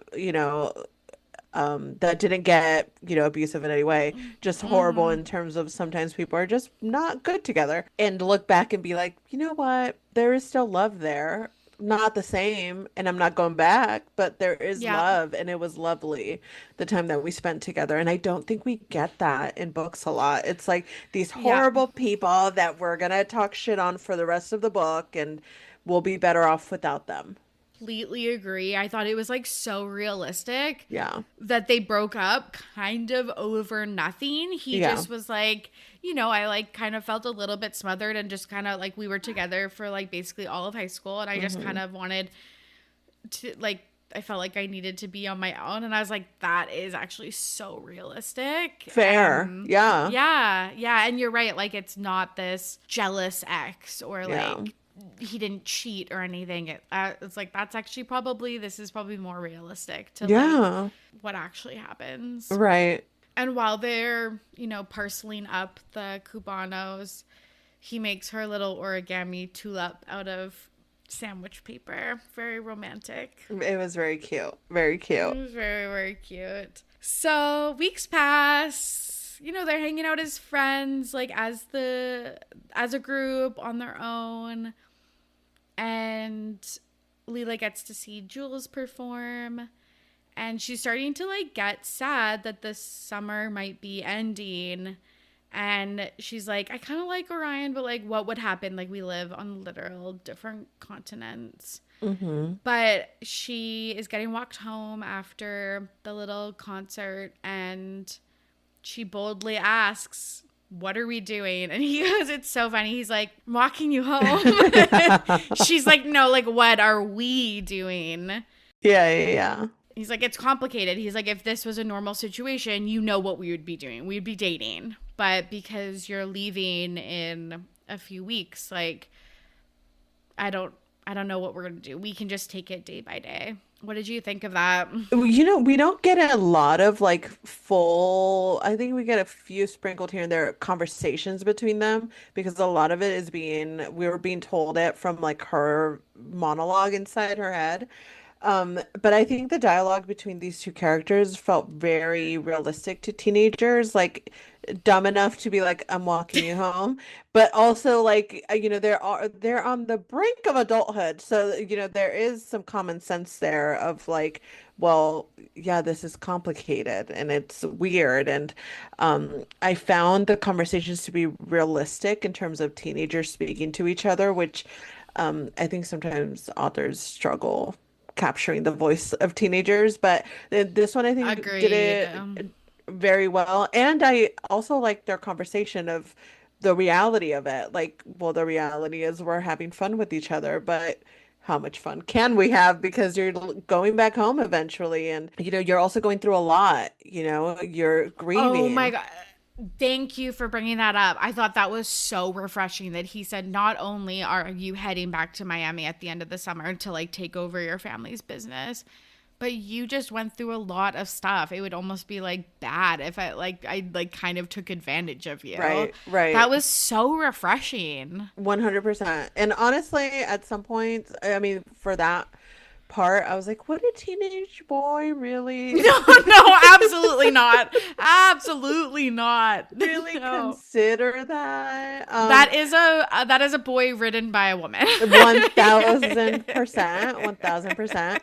that didn't get, abusive in any way, just horrible Mm-hmm. in terms of sometimes people are just not good together, and look back and be like, you know what? There is still love there. Not the same, and I'm not going back, but there is Yeah. love, and it was lovely the time that we spent together. And I don't think we get that in books a lot. It's like these Yeah. horrible people that we're gonna talk shit on for the rest of the book, and we'll be better off without them. Completely agree. I thought it was like so realistic Yeah. that they broke up kind of over nothing. He Yeah. just was like, I like kind of felt a little bit smothered, and just kind of like we were together for like basically all of high school, and I just kind Hmm. of wanted to like, I felt like I needed to be on my own, and I was like, that is actually so realistic. Fair. Yeah. Yeah, yeah, and you're right, like it's not this jealous ex, or Yeah. like he didn't cheat or anything. It's like this is probably more realistic to like Yeah. what actually happens. Right. And while they're, parceling up the cubanos, he makes her little origami tulip out of sandwich paper. Very romantic. It was very cute. Very It cute. was very, very cute. So weeks pass. They're hanging out as friends, like as a group on their own. And Leela gets to see Jules perform. And she's starting to like get sad that the summer might be ending. And she's like, I kind of like Orion, but like, what would happen? Like, we live on literal different continents. Hmm. But she is getting walked home after the little concert, and she boldly asks, "What are we doing?" And he goes, it's so funny. He's like, "I'm walking you home." She's like, "No, like, what are we doing?" Yeah, yeah, yeah. He's like, "It's complicated." He's like, "If this was a normal situation, you know what we would be doing. We'd be dating. But because you're leaving in a few weeks, like, I don't know what we're going to do. We can just take it day by day." What did you think of that? You know, we don't get a lot of like full, I think we get a few sprinkled here and there conversations between them because a lot of it is we were being told it from like her monologue inside her head. But I think the dialogue between these two characters felt very realistic to teenagers, like dumb enough to be like, "I'm walking you home," but also like, you know, they're on the brink of adulthood, so you know there is some common sense there of like, well, yeah, this is complicated and it's weird, and I found the conversations to be realistic in terms of teenagers speaking to each other, which I think sometimes authors struggle capturing the voice of teenagers, but this one I think did Agreed. it very well. And I also like their conversation of the reality of it. Like, well, the reality is we're having fun with each other, but how much fun can we have? Because you're going back home eventually, and you know, you're also going through a lot, you know, you're Oh my grieving. God. Thank you for bringing that up. I thought that was so refreshing that he said, not only are you heading back to Miami at the end of the summer to like take over your family's business, but you just went through a lot of stuff. It would almost be like bad if I kind of took advantage of you. Right, right. That was so refreshing. 100%. And honestly, at some point, I mean, for that part, I was like, would a teenage boy really, No, no, absolutely not. Absolutely not. really No. consider that? That is a boy written by a woman. 1000%, 1000%.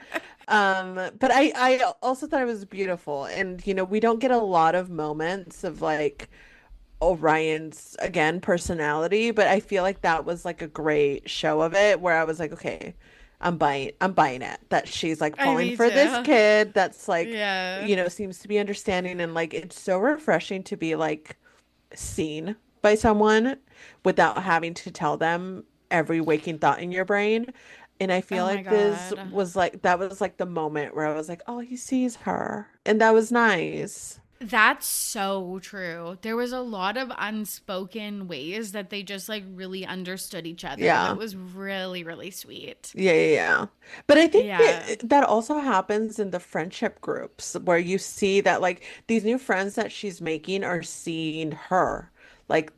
But I also thought it was beautiful. And, you know, we don't get a lot of moments of like Orion's, again, personality, but I feel like that was like a great show of it where I was like, okay, I'm buying it that she's like I falling me for this too. kid that's like, Yeah. you know, seems to be understanding, and like it's so refreshing to be like seen by someone without having to tell them every waking thought in your brain. And I feel Oh my like this God. was like that was like the moment where I was like, oh, he sees her. And that was nice. That's so true. There was a lot of unspoken ways that they just like really understood each other. That Yeah. was really, really sweet. Yeah, yeah, yeah. But I think Yeah. that also happens in the friendship groups where you see that like these new friends that she's making are seeing her. Like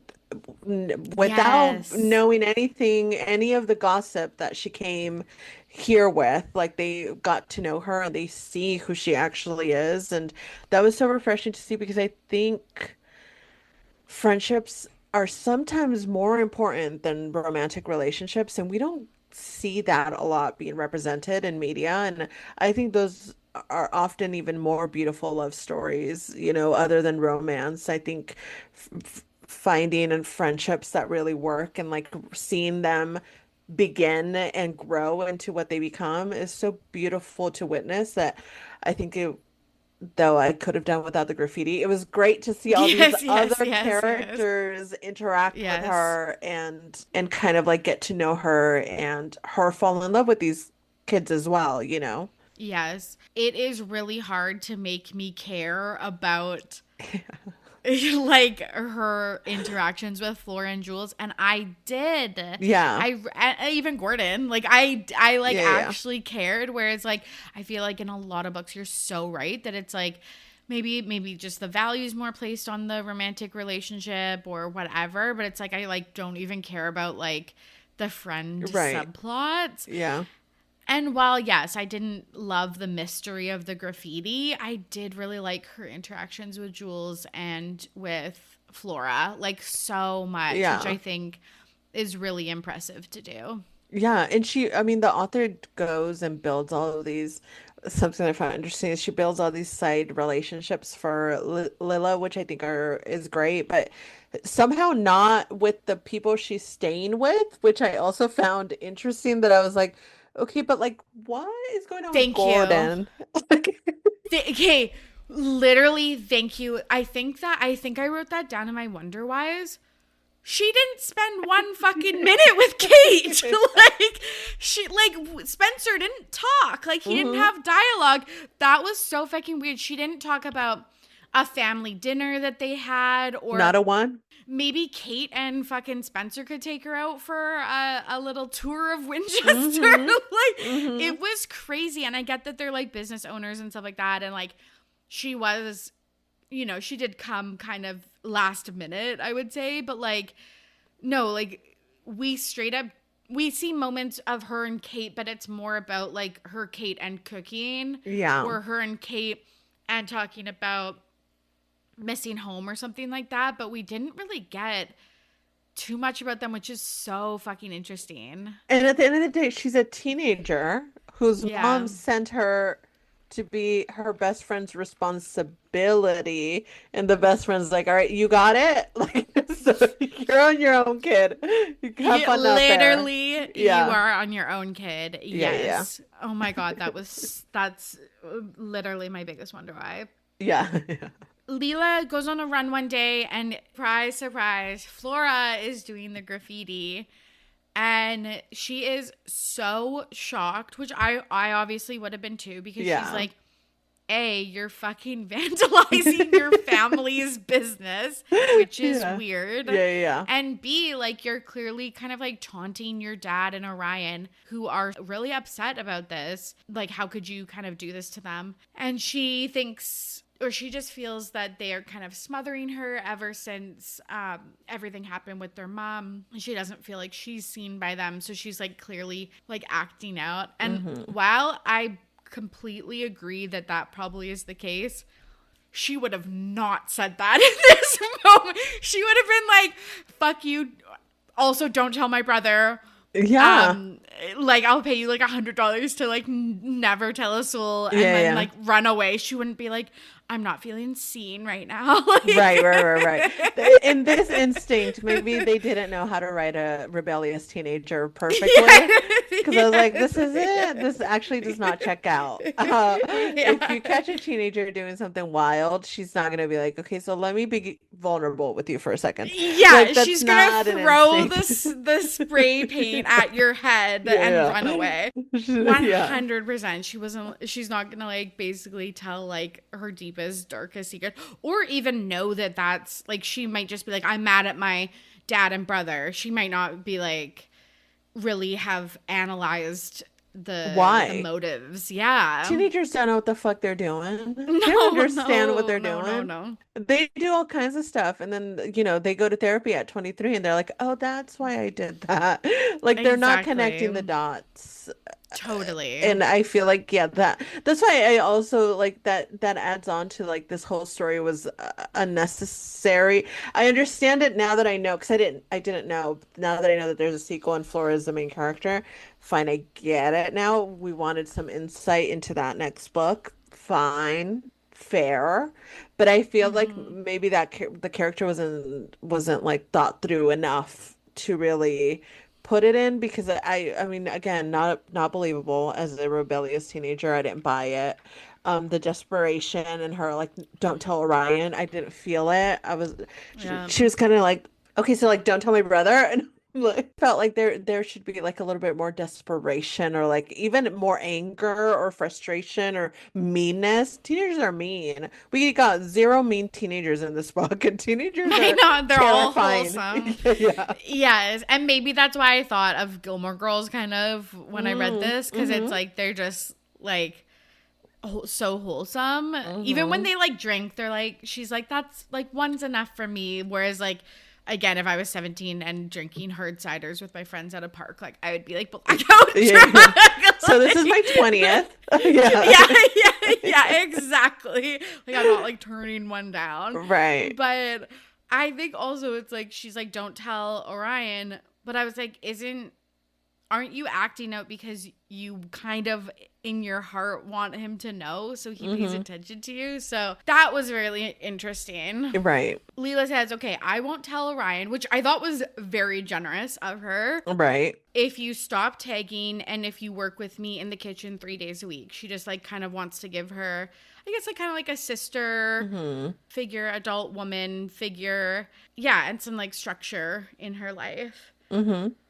without Yes. knowing anything, any of the gossip that she came here with, like they got to know her and they see who she actually is. And that was so refreshing to see because I think friendships are sometimes more important than romantic relationships, and we don't see that a lot being represented in media. And I think those are often even more beautiful love stories, you know, other than romance. I think finding and friendships that really work and like seeing them begin and grow into what they become is so beautiful to witness that I think it though I could have done without the graffiti. It was great to see all these Yes, yes, other yes, yes. characters interact with Yes. her and kind of like get to know her and her fall in love with these kids as well, you know? Yes. It is really hard to make me care about like her interactions with Flora and Jules, and I did. Yeah. Even Gordon, like I like Yeah, yeah. actually cared, whereas like I feel like in a lot of books you're so right that it's like maybe just the values more placed on the romantic relationship or whatever, but it's like I like don't even care about like the friend Right. subplots. Yeah. And while, yes, I didn't love the mystery of the graffiti, I did really like her interactions with Jules and with Flora, like so much, which Yeah. I think is really impressive to do. Yeah, and I mean, the author goes and builds all of these. Something I find interesting is she builds all these side relationships for L Lila, which I think is great, but somehow not with the people she's staying with, which I also found interesting. That I was like, okay, but like, what is going on with Thank you. Gordon? Like, Okay, literally, thank you. I think I wrote that down in my Wonder Whys. She didn't spend one fucking minute with Kate. Like Spencer didn't talk. Like he didn't hmm have dialogue. That was so fucking weird. She didn't talk about a family dinner that they had or Not a one. maybe Kate and fucking Spencer could take her out for a little tour of Winchester. Like, it was crazy. And I get that they're like business owners and stuff like that. And like, she was, you know, she did come kind of last minute, I would say. But like, no, like, we see moments of her and Kate, but it's more about like her, Kate, and cooking. Yeah. Or her and Kate and talking about missing home or something like that. But we didn't really get too much about them, which is so fucking interesting. And at the end of the day, she's a teenager whose Yeah. mom sent her to be her best friend's responsibility. And the best friend's like, all right, you got it? Like, so you're on your own, kid. You have fun out there. Literally, you are on your own, kid. Yes. Yeah. Oh my God, that's literally my biggest wonder why. Yeah. Leela goes on a run one day and surprise, surprise, Flora is doing the graffiti. And she is so shocked, which I obviously would have been too, because she's like, A, you're fucking vandalizing your family's business, which is weird. Yeah. And B, like, you're clearly kind of like taunting your dad and Orion, who are really upset about this. Like, how could you kind of do this to them? And she thinks, or she just feels that they are kind of smothering her ever since everything happened with their mom. She doesn't feel like she's seen by them. So she's like clearly like acting out. And while I completely agree that probably is the case, she would have not said that in this moment. She would have been like, fuck you. Also, don't tell my brother. Yeah. Like, I'll pay you like $100 to like never tell a soul and then like run away. She wouldn't be like, I'm not feeling seen right now. Like, right. In this instinct, maybe they didn't know how to write a rebellious teenager perfectly. Because I was like, this is it. This actually does not check out. If you catch a teenager doing something wild, she's not going to be like, okay, so let me be vulnerable with you for a second. Yeah, like, she's going to throw the spray paint at your head and run away. 100%. She's not going to like basically tell like her deepest, darkest secret, or even know that that's like, she might just be like, I'm mad at my dad and brother. She might not be like really have analyzed the motives. Yeah, teenagers don't know what the fuck they're doing. They don't understand what they're doing. No. They do all kinds of stuff, and then they go to therapy at 23 and they're like, oh, that's why I did that. Like, they're not connecting the dots. Totally. And I feel like that's why I also like that adds on to like this whole story was unnecessary. I understand it now that I know, because I didn't know. Now that I know that there's a sequel and Flora is the main character, fine, I get it now. We wanted some insight into that next book. Fine, fair. But I feel like maybe that the character wasn't like thought through enough to really put it in, because I mean, again, not believable as a rebellious teenager. I didn't buy it. The desperation and her like, don't tell Orion. I didn't feel it. She was kind of like, okay, so like, don't tell my brother. And like, felt like there should be like a little bit more desperation, or like even more anger or frustration or meanness. Teenagers are mean. We got zero mean teenagers in this book, and teenagers I know, they're terrifying. All wholesome. Yes, and maybe that's why I thought of Gilmore Girls kind of when I read this, because it's like they're just like so wholesome. Even when they like drink, they're like, she's like, that's like, one's enough for me. Whereas like, again, if I was 17 and drinking hard ciders with my friends at a park, like, I would be like blackout drunk. So this is my 20th. Yeah, exactly. Like, I'm not like turning one down. Right. But I think also it's like, she's like, don't tell Orion. But I was like, aren't you acting out because you kind of in your heart want him to know, so he pays attention to you? So that was really interesting. Right. Leela says, okay, I won't tell Orion, which I thought was very generous of her. Right. If you stop tagging and if you work with me in the kitchen 3 days a week. She just like kind of wants to give her, I guess, like kind of like a sister figure, adult woman figure. Yeah, and some like structure in her life.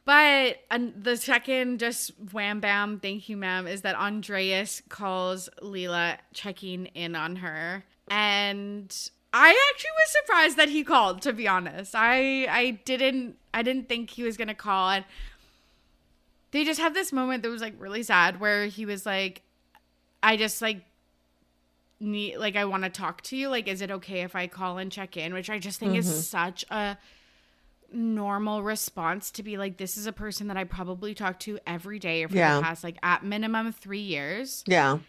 But the second just wham bam, thank you, ma'am, is that Andreas calls Leela checking in on her. And I actually was surprised that he called, to be honest. I didn't think he was gonna call, and they just had this moment that was like really sad where he was like, I just like need, like, I want to talk to you. Like, is it okay if I call and check in? Which I just think is Hmm. such a normal response to be like, this is a person that I probably talk to every day for the Yeah. past, like, at minimum 3 years. Yeah.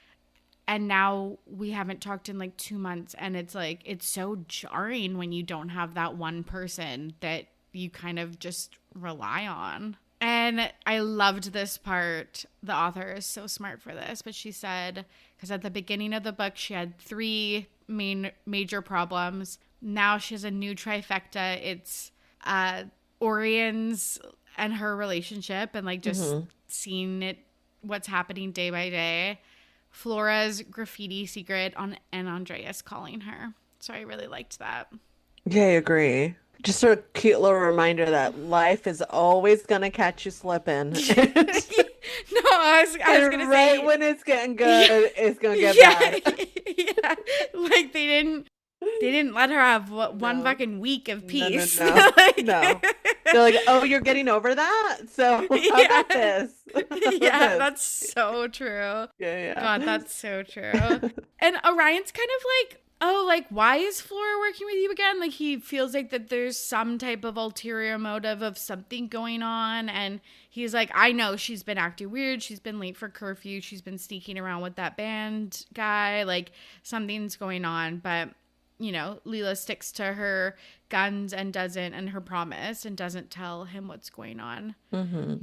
And now we haven't talked in like 2 months. And it's like, it's so jarring when you don't have that one person that you kind of just rely on. And I loved this part. The author is so smart for this, but she said, because at the beginning of the book, she had three major problems. Now she has a new trifecta. It's uh, Orion's and her relationship, and like just Hmm. seeing it, what's happening day by day. Flora's graffiti secret on, and Andreas calling her. So I really liked that. Yeah, I agree. Just a cute little reminder that life is always gonna catch you slipping. No, I was And gonna right say, when it's getting yeah, good, it's gonna get yeah, bad. yeah. Like they didn't let her have one No. fucking week of No, no, peace. no. Like, No. They're like, oh, you're getting over that? So how yeah, about this? How about yeah, this? that's so true. Yeah, God, yeah. that's so true. And Orion's kind of like, oh, like, why is Flora working with you again? Like, he feels like that there's some type of ulterior motive of something going on. And he's like, I know she's been acting weird. She's been late for curfew. She's been sneaking around with that band guy. Like, something's going on. But, Leela sticks to her guns and her promise and doesn't tell him what's going on. Hmm.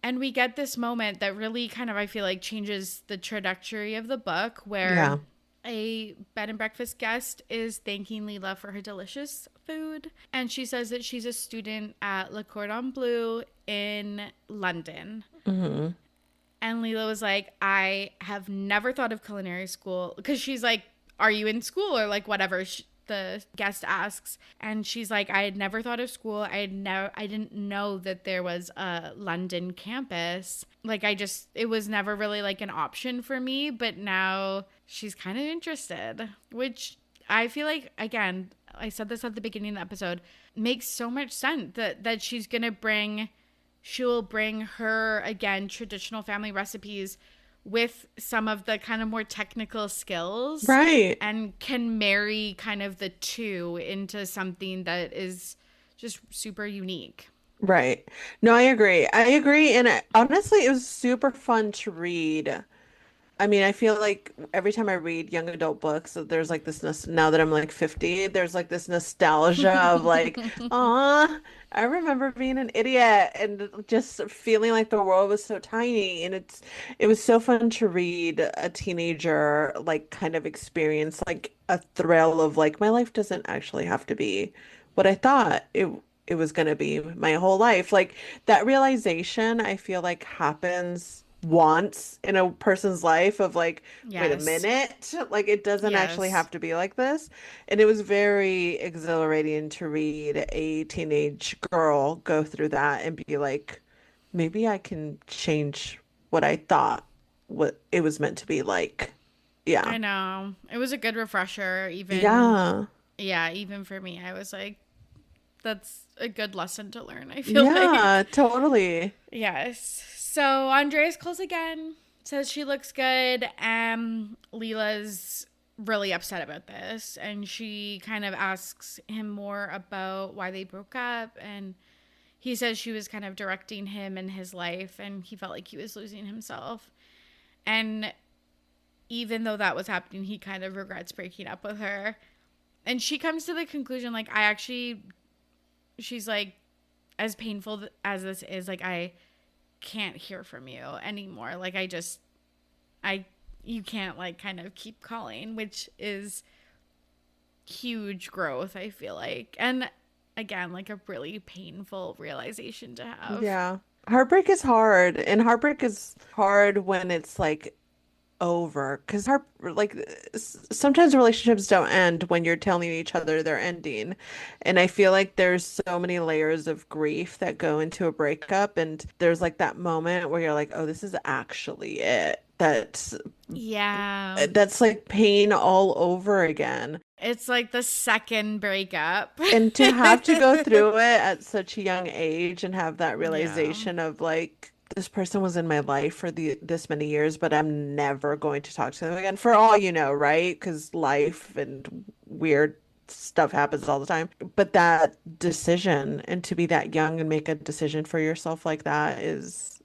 And we get this moment that really kind of, I feel like, changes the trajectory of the book where Yeah. a bed and breakfast guest is thanking Leela for her delicious food. And she says that she's a student at Le Cordon Bleu in London. Hmm. And Leela was like, I have never thought of culinary school. Because she's like, are you in school or like whatever? The guest asks. And she's like, I had never thought of school. I didn't know that there was a London campus. Like, it was never really like an option for me. But now she's kind of interested, which I feel like, again, I said this at the beginning of the episode, makes so much sense that she'll bring her, again, traditional family recipes with some of the kind of more technical skills Right. and can marry kind of the two into something that is just super unique. Right. No, I agree. I agree. And honestly, it was super fun to read. I mean, I feel like every time I read young adult books, there's like this, now that I'm like 50, there's like this nostalgia of like, ah, I remember being an idiot and just feeling like the world was so tiny. And it was so fun to read a teenager like kind of experience like a thrill of like, my life doesn't actually have to be what I thought it was going to be my whole life. Like that realization, I feel like happens once in a person's life of like, wait a Yes. minute, like it doesn't actually Yes. have to be like this. And it was very exhilarating to read a teenage girl go through that and be like, maybe I can change what I thought what it was meant to be like. Yeah. I know. It was a good refresher, even, Yeah. yeah, even for me. I was like, that's a good lesson to learn, I feel Yeah, like. totally. Yes. So Andreas calls again, says she looks good. Leela's really upset about this. And she kind of asks him more about why they broke up. And he says she was kind of directing him in his life and he felt like he was losing himself. And even though that was happening, he kind of regrets breaking up with her. And she comes to the conclusion, like, she's like, as painful as this is, like, I can't hear from you anymore. Like, you can't, like, kind of keep calling, which is huge growth, I feel like. And again, like, a really painful realization to have. Yeah. Heartbreak is hard, and heartbreak is hard when it's like over because sometimes relationships don't end when you're telling each other they're ending. And I feel like there's so many layers of grief that go into a breakup, and there's like that moment where you're like, oh, this is actually it. Yeah. That's like pain all over again. It's like the second breakup. And to have to go through it at such a young age and have that Yeah. realization of like this person was in my life for this many years, but I'm never going to talk to them again for all you know, right? Because life and weird stuff happens all the time. But that decision and to be that young and make a decision for yourself like that is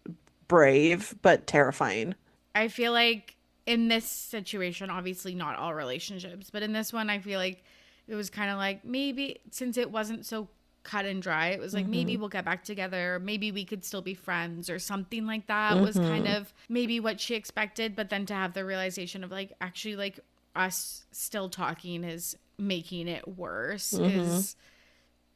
brave, but terrifying. I feel like in this situation, obviously not all relationships, but in this one, I feel like it was kind of like maybe since it wasn't so cut and dry, it was like maybe Hmm. we'll get back together, or maybe we could still be friends or something like that was kind Hmm. of maybe what she expected. But then to have the realization of like actually like us still talking is making it worse Hmm. is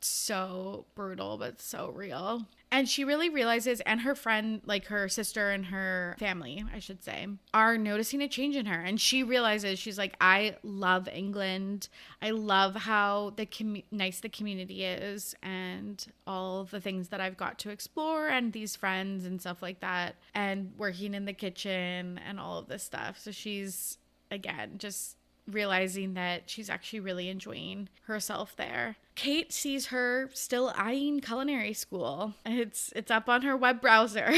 so brutal but so real. And she really realizes, and her friend, like her sister and her family, I should say, are noticing a change in her. And she realizes, she's like, I love England. I love how nice the community is and all the things that I've got to explore and these friends and stuff like that. And working in the kitchen and all of this stuff. So she's, again, just realizing that she's actually really enjoying herself there. Kate sees her still eyeing culinary school. It's up on her web browser.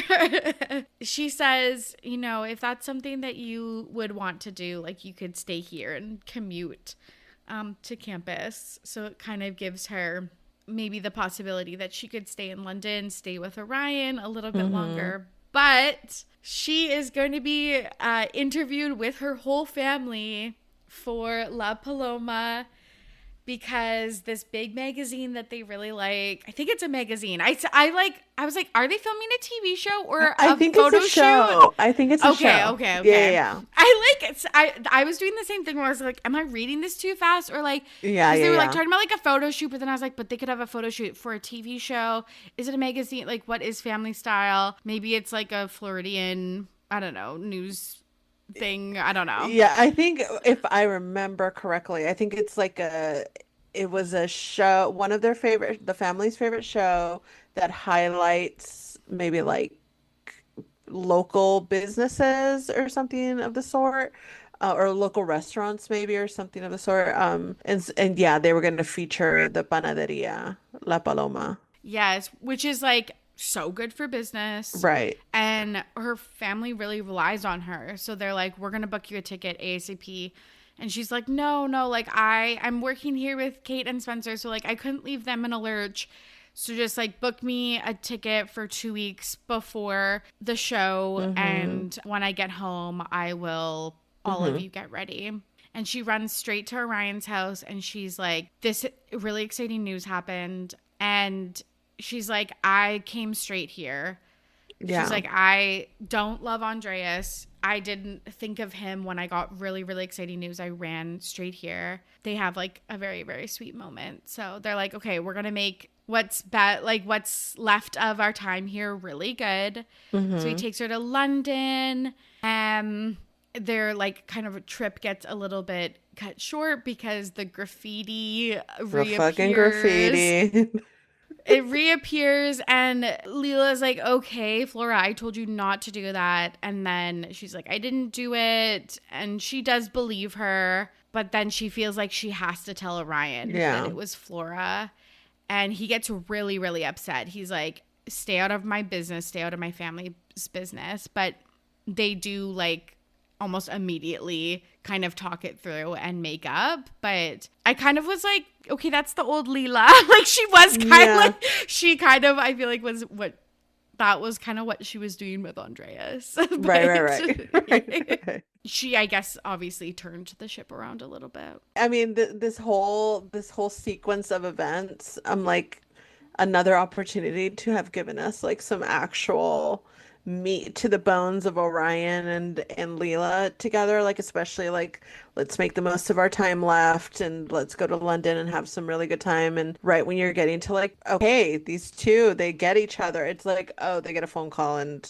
She says, you know, if that's something that you would want to do, like you could stay here and commute to campus. So it kind of gives her maybe the possibility that she could stay in London, stay with Orion a little bit Hmm. longer. But she is going to be interviewed with her whole family for La Paloma because this big magazine that they really like, I think it's a magazine. I was like, are they filming a TV show or I a think it's a photo shoot? show. I think it's a Okay, show. okay, Yeah, okay. yeah, I like it. I was doing the same thing where I was like, am I reading this too fast? Or like, yeah, because yeah, they were like yeah. talking about like a photo shoot, but then I was like, but they could have a photo shoot for a TV show. Is it a magazine? Like, what is family style? Maybe it's like a Floridian, I don't know, news thing. I don't know. Yeah, I think if I remember correctly, I think it's like it was a show, one of their favorite, the family's favorite show that highlights maybe like local businesses or something of the sort, or local restaurants maybe or something of the sort. And yeah, they were going to feature the panaderia La Paloma. Yes, which is like so good for business. Right. And her family really relies on her. So they're like, we're going to book you a ticket ASAP. And she's like, no, no, like I'm working here with Kate and Spencer. So like I couldn't leave them in a lurch. So just like book me a ticket for 2 weeks before the show. Mm-hmm. And when I get home, I will, all of Mm-hmm. you get ready. And she runs straight to Orion's house and she's like, this really exciting news happened. And she's like, I came straight here. She's Yeah. like, I don't love Andreas. I didn't think of him when I got really, really exciting news. I ran straight here. They have like a very, very sweet moment. So they're like, okay, we're gonna make what's left of our time here really good. So he Mm-hmm. takes her to London. Their like kind of a trip gets a little bit cut short because the graffiti The fucking reappears. graffiti. It reappears and Leela's like, okay, Flora, I told you not to do that. And then she's like, I didn't do it. And she does believe her, but then she feels like she has to tell Orion that Yeah. it was Flora. And he gets really, really upset. He's like, stay out of my business, stay out of my family's business. But they do like almost immediately kind of talk it through and make up. But I kind of was like, okay, that's the old Leela. Like she was kind of Yeah. like, she kind of, I feel like was what, that was kind of what she was doing with Andreas. Right, right, But right. Right, right. she, I guess, obviously turned the ship around a little bit. I mean, this whole sequence of events, I'm like another opportunity to have given us like some actual meat to the bones of Orion and Leela together, like especially like let's make the most of our time left and let's go to London and have some really good time. And right when you're getting to like, okay, these two, they get each other, it's like, oh, they get a phone call and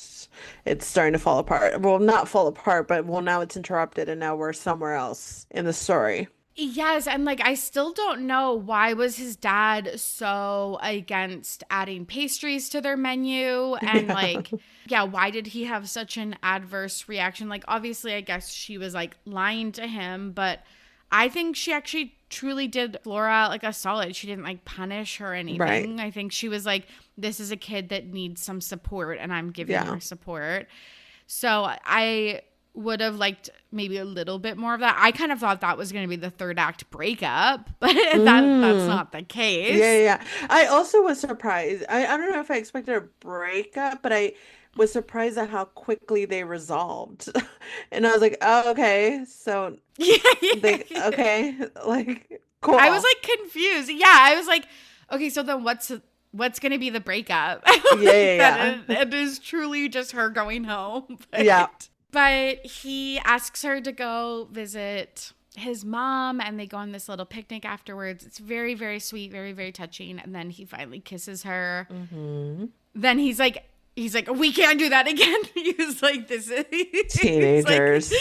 it's starting to fall apart. Well, not fall apart, but well, now it's interrupted and now we're somewhere else in the story. Yes, and like I still don't know why was his dad so against adding pastries to their menu and Yeah. like yeah, why did he have such an adverse reaction? Like obviously I guess she was like lying to him, but I think she actually truly did Flora like a solid. She didn't like punish her or Right. anything. I think she was like, this is a kid that needs some support and I'm giving Yeah. her support. So I would have liked maybe a little bit more of that. I kind of thought that was going to be the third act breakup, but that's Mm. not the Yeah, case. yeah, yeah. I also was surprised. I don't know if I expected a breakup, but I was surprised at how quickly they resolved. And I was like, oh, okay. So Yeah, they, yeah. okay, like, I was cool. like confused. Yeah, I was like, okay, so then what's going to be the breakup? Yeah, Like that yeah, yeah. it is truly just her going home. Yeah. But he asks her to go visit his mom and they go on this little picnic afterwards. It's very, very sweet, very, very touching. And then he finally kisses her. Hmm. Then he's like, we can't do that again. He's like, this is he's like, Teenagers.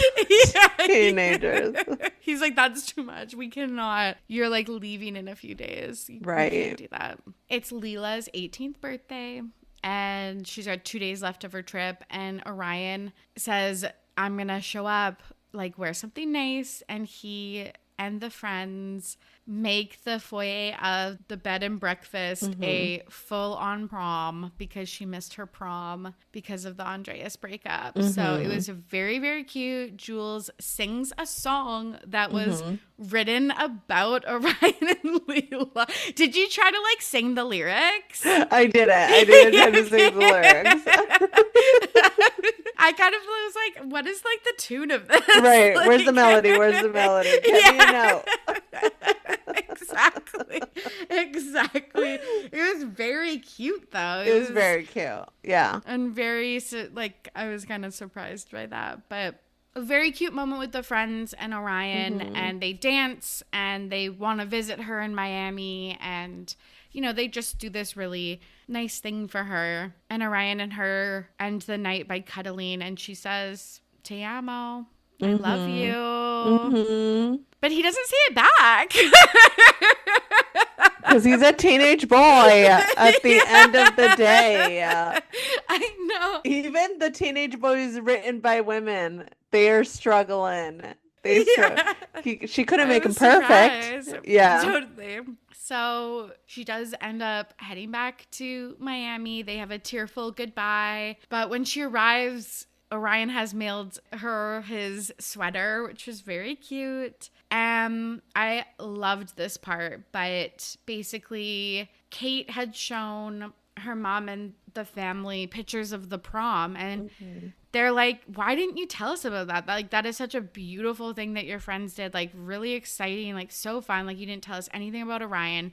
Teenagers. he's like, that's too much. We cannot. You're like leaving in a few days. You can't Right. do that. It's Leela's 18th birthday and she's got 2 days left of her trip. And Orion says, I'm going to show up, like wear something nice. And he and the friends make the foyer of the bed and breakfast Hmm. a full-on prom because she missed her prom because of the Andreas breakup. So it Hmm. was very, very cute. Jules sings a song that was Hmm. written about Orion and Leela. Did you try to like sing the lyrics? I did it. I didn't try to sing the lyrics. I kind of was like, what is like the tune of this? Right. Where's the Like, melody? Where's the melody? Get me a yeah. note. Exactly. Exactly. It was very cute though. It was very cute. Yeah. And very like I was kind of surprised by that, but a very cute moment with the friends and Orion, Hmm. and they dance and they want to visit her in Miami, and they just do this really nice thing for her. And Orion and her end the night by cuddling, and she says, "Te amo. I love Hmm. you." Hmm. But he doesn't say it back. Because he's a teenage boy at the end of the day. I know. Even the teenage boys written by women, they're struggling. Yeah. She couldn't I make him was perfect. surprised. Yeah. Totally. So she does end up heading back to Miami. They have a tearful goodbye. But when she arrives, Orion has mailed her his sweater, which was very cute. I loved this part, but basically Kate had shown her mom and the family pictures of the prom, and Mhm. they're like, why didn't you tell us about that? Like, that is such a beautiful thing that your friends did. Like, really exciting, like so fun. Like, you didn't tell us anything about Orion.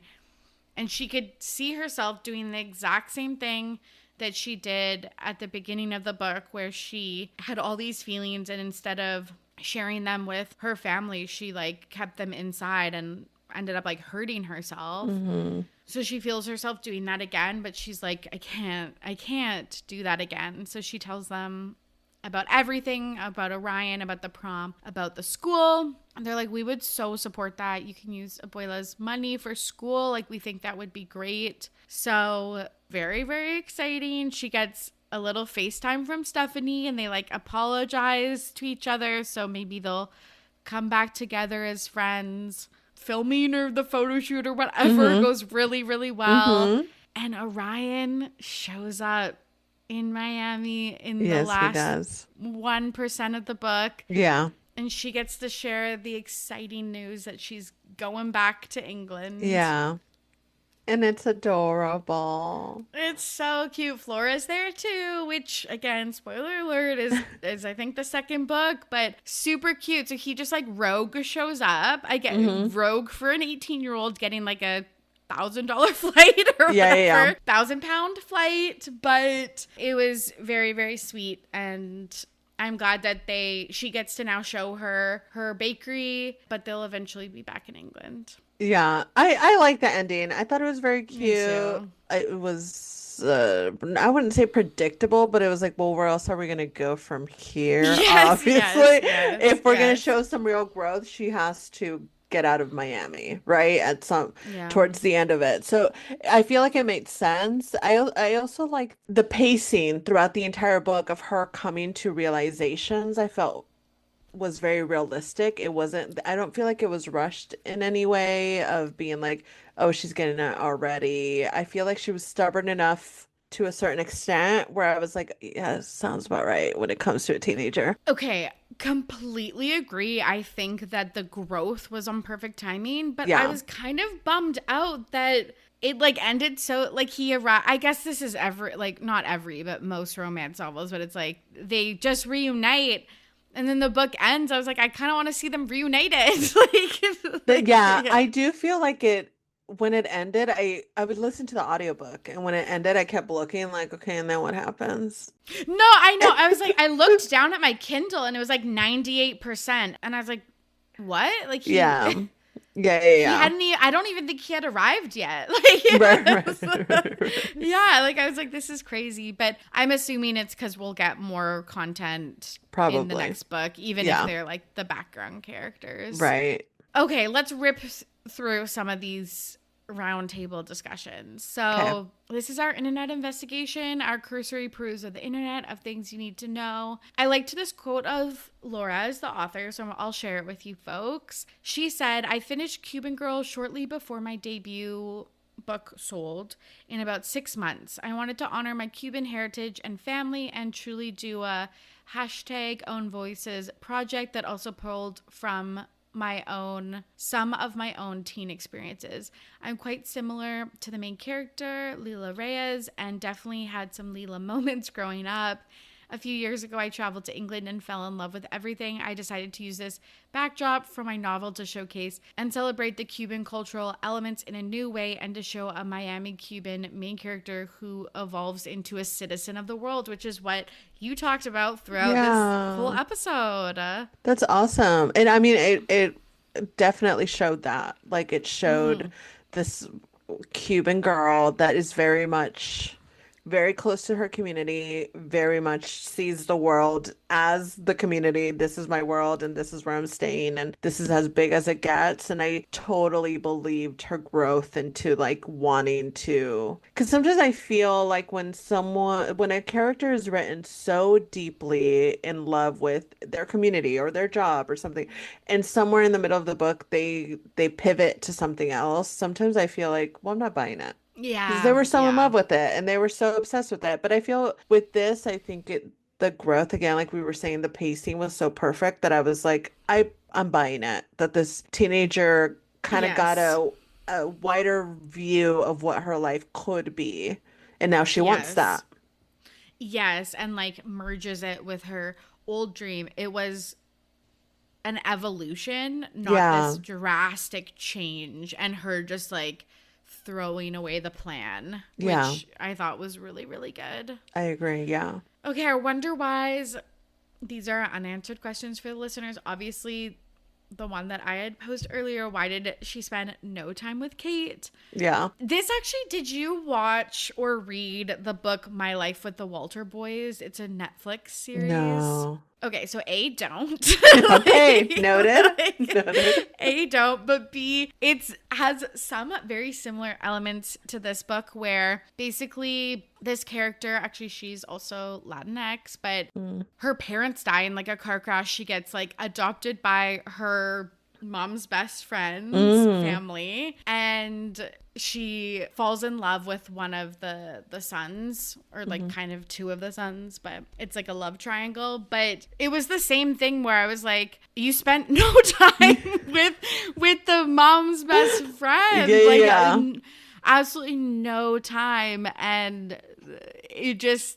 And she could see herself doing the exact same thing that she did at the beginning of the book, where she had all these feelings, and instead of sharing them with her family, she like kept them inside and ended up like hurting herself. Mhm. So she feels herself doing that again, but she's like, I can't do that again. So she tells them about everything, about Orion, about the prom, about the school. And they're like, we would so support that. You can use Abuela's money for school. Like, we think that would be great. So very, very exciting. She gets a little FaceTime from Stephanie, and they like apologize to each other. So maybe they'll come back together as friends. Filming or the photo shoot or whatever Mhm. goes really, really well. Mhm. And Orion shows up in Miami in the Yes, he last does. 1% of the book. Yeah. And she gets to share the exciting news that she's going back to England. Yeah. And it's adorable. It's so cute. Flora's there too, which again, spoiler alert, is I think the second book, but super cute. So he just like rogue shows up. I get Mhm. rogue for an 18-year-old getting like a $1,000 flight or Yeah, yeah, yeah. whatever, £1,000 flight, but it was very, very sweet. And I'm glad that she gets to now show her bakery, but they'll eventually be back in England. Yeah, I like the ending. I thought it was very Me cute. too. It was I wouldn't say predictable, but it was like, well, where else are we gonna go from here? Yes, yes, Obviously, yes, if we're gonna yes. show some real growth, she has to get out of Miami, right? At some Yeah. towards the end of it. So I feel like it made sense. I also like the pacing throughout the entire book of her coming to realizations. I felt was very realistic. It wasn't, I don't feel like it was rushed in any way of being like, oh, she's getting it already. I feel like she was stubborn enough to a certain extent where I was like, yeah, sounds about right when it comes to a teenager. Okay, completely agree. I think that the growth was on perfect timing, but I Yeah. was kind of bummed out that it like ended so like he arrived. I guess this is every like not every, but most romance novels, but it's like they just reunite and then the book ends. I was like, I kind of want to see them reunited. But yeah, Yeah. I do feel like it when it ended, I would listen to the audiobook and when it ended, I kept looking like, okay, and then what happens? No, I know. I was like, I looked down at my Kindle and it was like 98%. And I was like, what? Like Yeah. Yeah, he yeah, hadn't even, I don't even think he had arrived yet. yeah. Right, right. Yeah, like I was like, this is crazy. But I'm assuming it's because we'll get more content in the Probably. next book, even if Yeah. they're like the background characters. Right. Okay, let's rip through some of these roundtable discussions. Okay. So, this is our internet investigation, our cursory peruse of the internet of things you need to know. I liked this quote of Laura's, the author, so I'll share it with you folks. She said, I finished Cuban Girl shortly before my debut book sold in about 6 months. I wanted to honor my Cuban heritage and family and truly do a hashtag own voices project that also pulled from some of my own teen experiences. I'm quite similar to the main character, Lila Reyes, and definitely had some Lila moments growing up. A few years ago, I traveled to England and fell in love with everything. I decided to use this backdrop for my novel to showcase and celebrate the Cuban cultural elements in a new way and to show a Miami Cuban main character who evolves into a citizen of the world, which is what you talked about throughout this whole Yeah. episode. That's awesome. And I mean it definitely showed that. Like it showed Mm-hmm. this Cuban girl that is very much very close to her community, very much sees the world as the community. This is my world and this is where I'm staying and this is as big as it gets. And I totally believed her growth into like wanting to, because sometimes I feel like when a character is written so deeply in love with their community or their job or something, and somewhere in the middle of the book they pivot to something else, sometimes I feel like, well, I'm not buying it because they Yeah, were so in yeah. love with it and they were so obsessed with it. But I feel with this, I think the growth again, like we were saying, the pacing was so perfect that I was like, I'm buying it. That this teenager kind of got Yes. a wider view of what her life could be, and now she wants that. Yes. Yes. And like merges it with her old dream. It was an evolution, not Yeah, this drastic change. And her just like throwing away the plan, yeah, which I thought was really, really good. I agree. Yeah, Okay. Our Wonder Whys. These are unanswered questions for the listeners. Obviously, the one that I had posed earlier, why did she spend no time with Kate? yeah. This actually, did you watch or read the book My Life with the Walter Boys? It's a Netflix series. No. Okay, so A, don't. Okay, like, noted. like, Noted. A, don't, but B, it's has some very similar elements to this book where basically this character, actually she's also Latinx, but Mm, her parents die in like a car crash. She gets like adopted by her mom's best friend's mm, family and she falls in love with one of the sons or like mhm. kind of two of the sons, but it's like a love triangle. But it was the same thing where I was like, you spent no time with the mom's best Yeah, friend, yeah, like yeah. absolutely no time. And it just,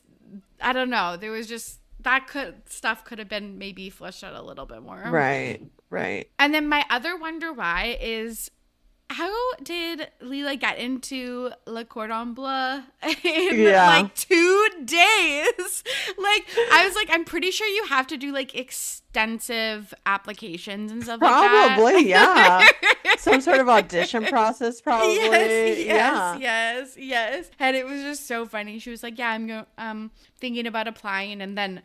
I don't know, there was just that could have been maybe fleshed out a little bit more. Right, right. And then my other wonder why is, how did Leela get into Le Cordon Bleu in Yeah. like 2 days? Like, I was like, I'm pretty sure you have to do like extensive applications and stuff like Probably, yeah. that. Some sort of audition process, Yes, probably. yes, Yeah. yes, yes. And it was just so funny. She was like, "Yeah, thinking about applying," and then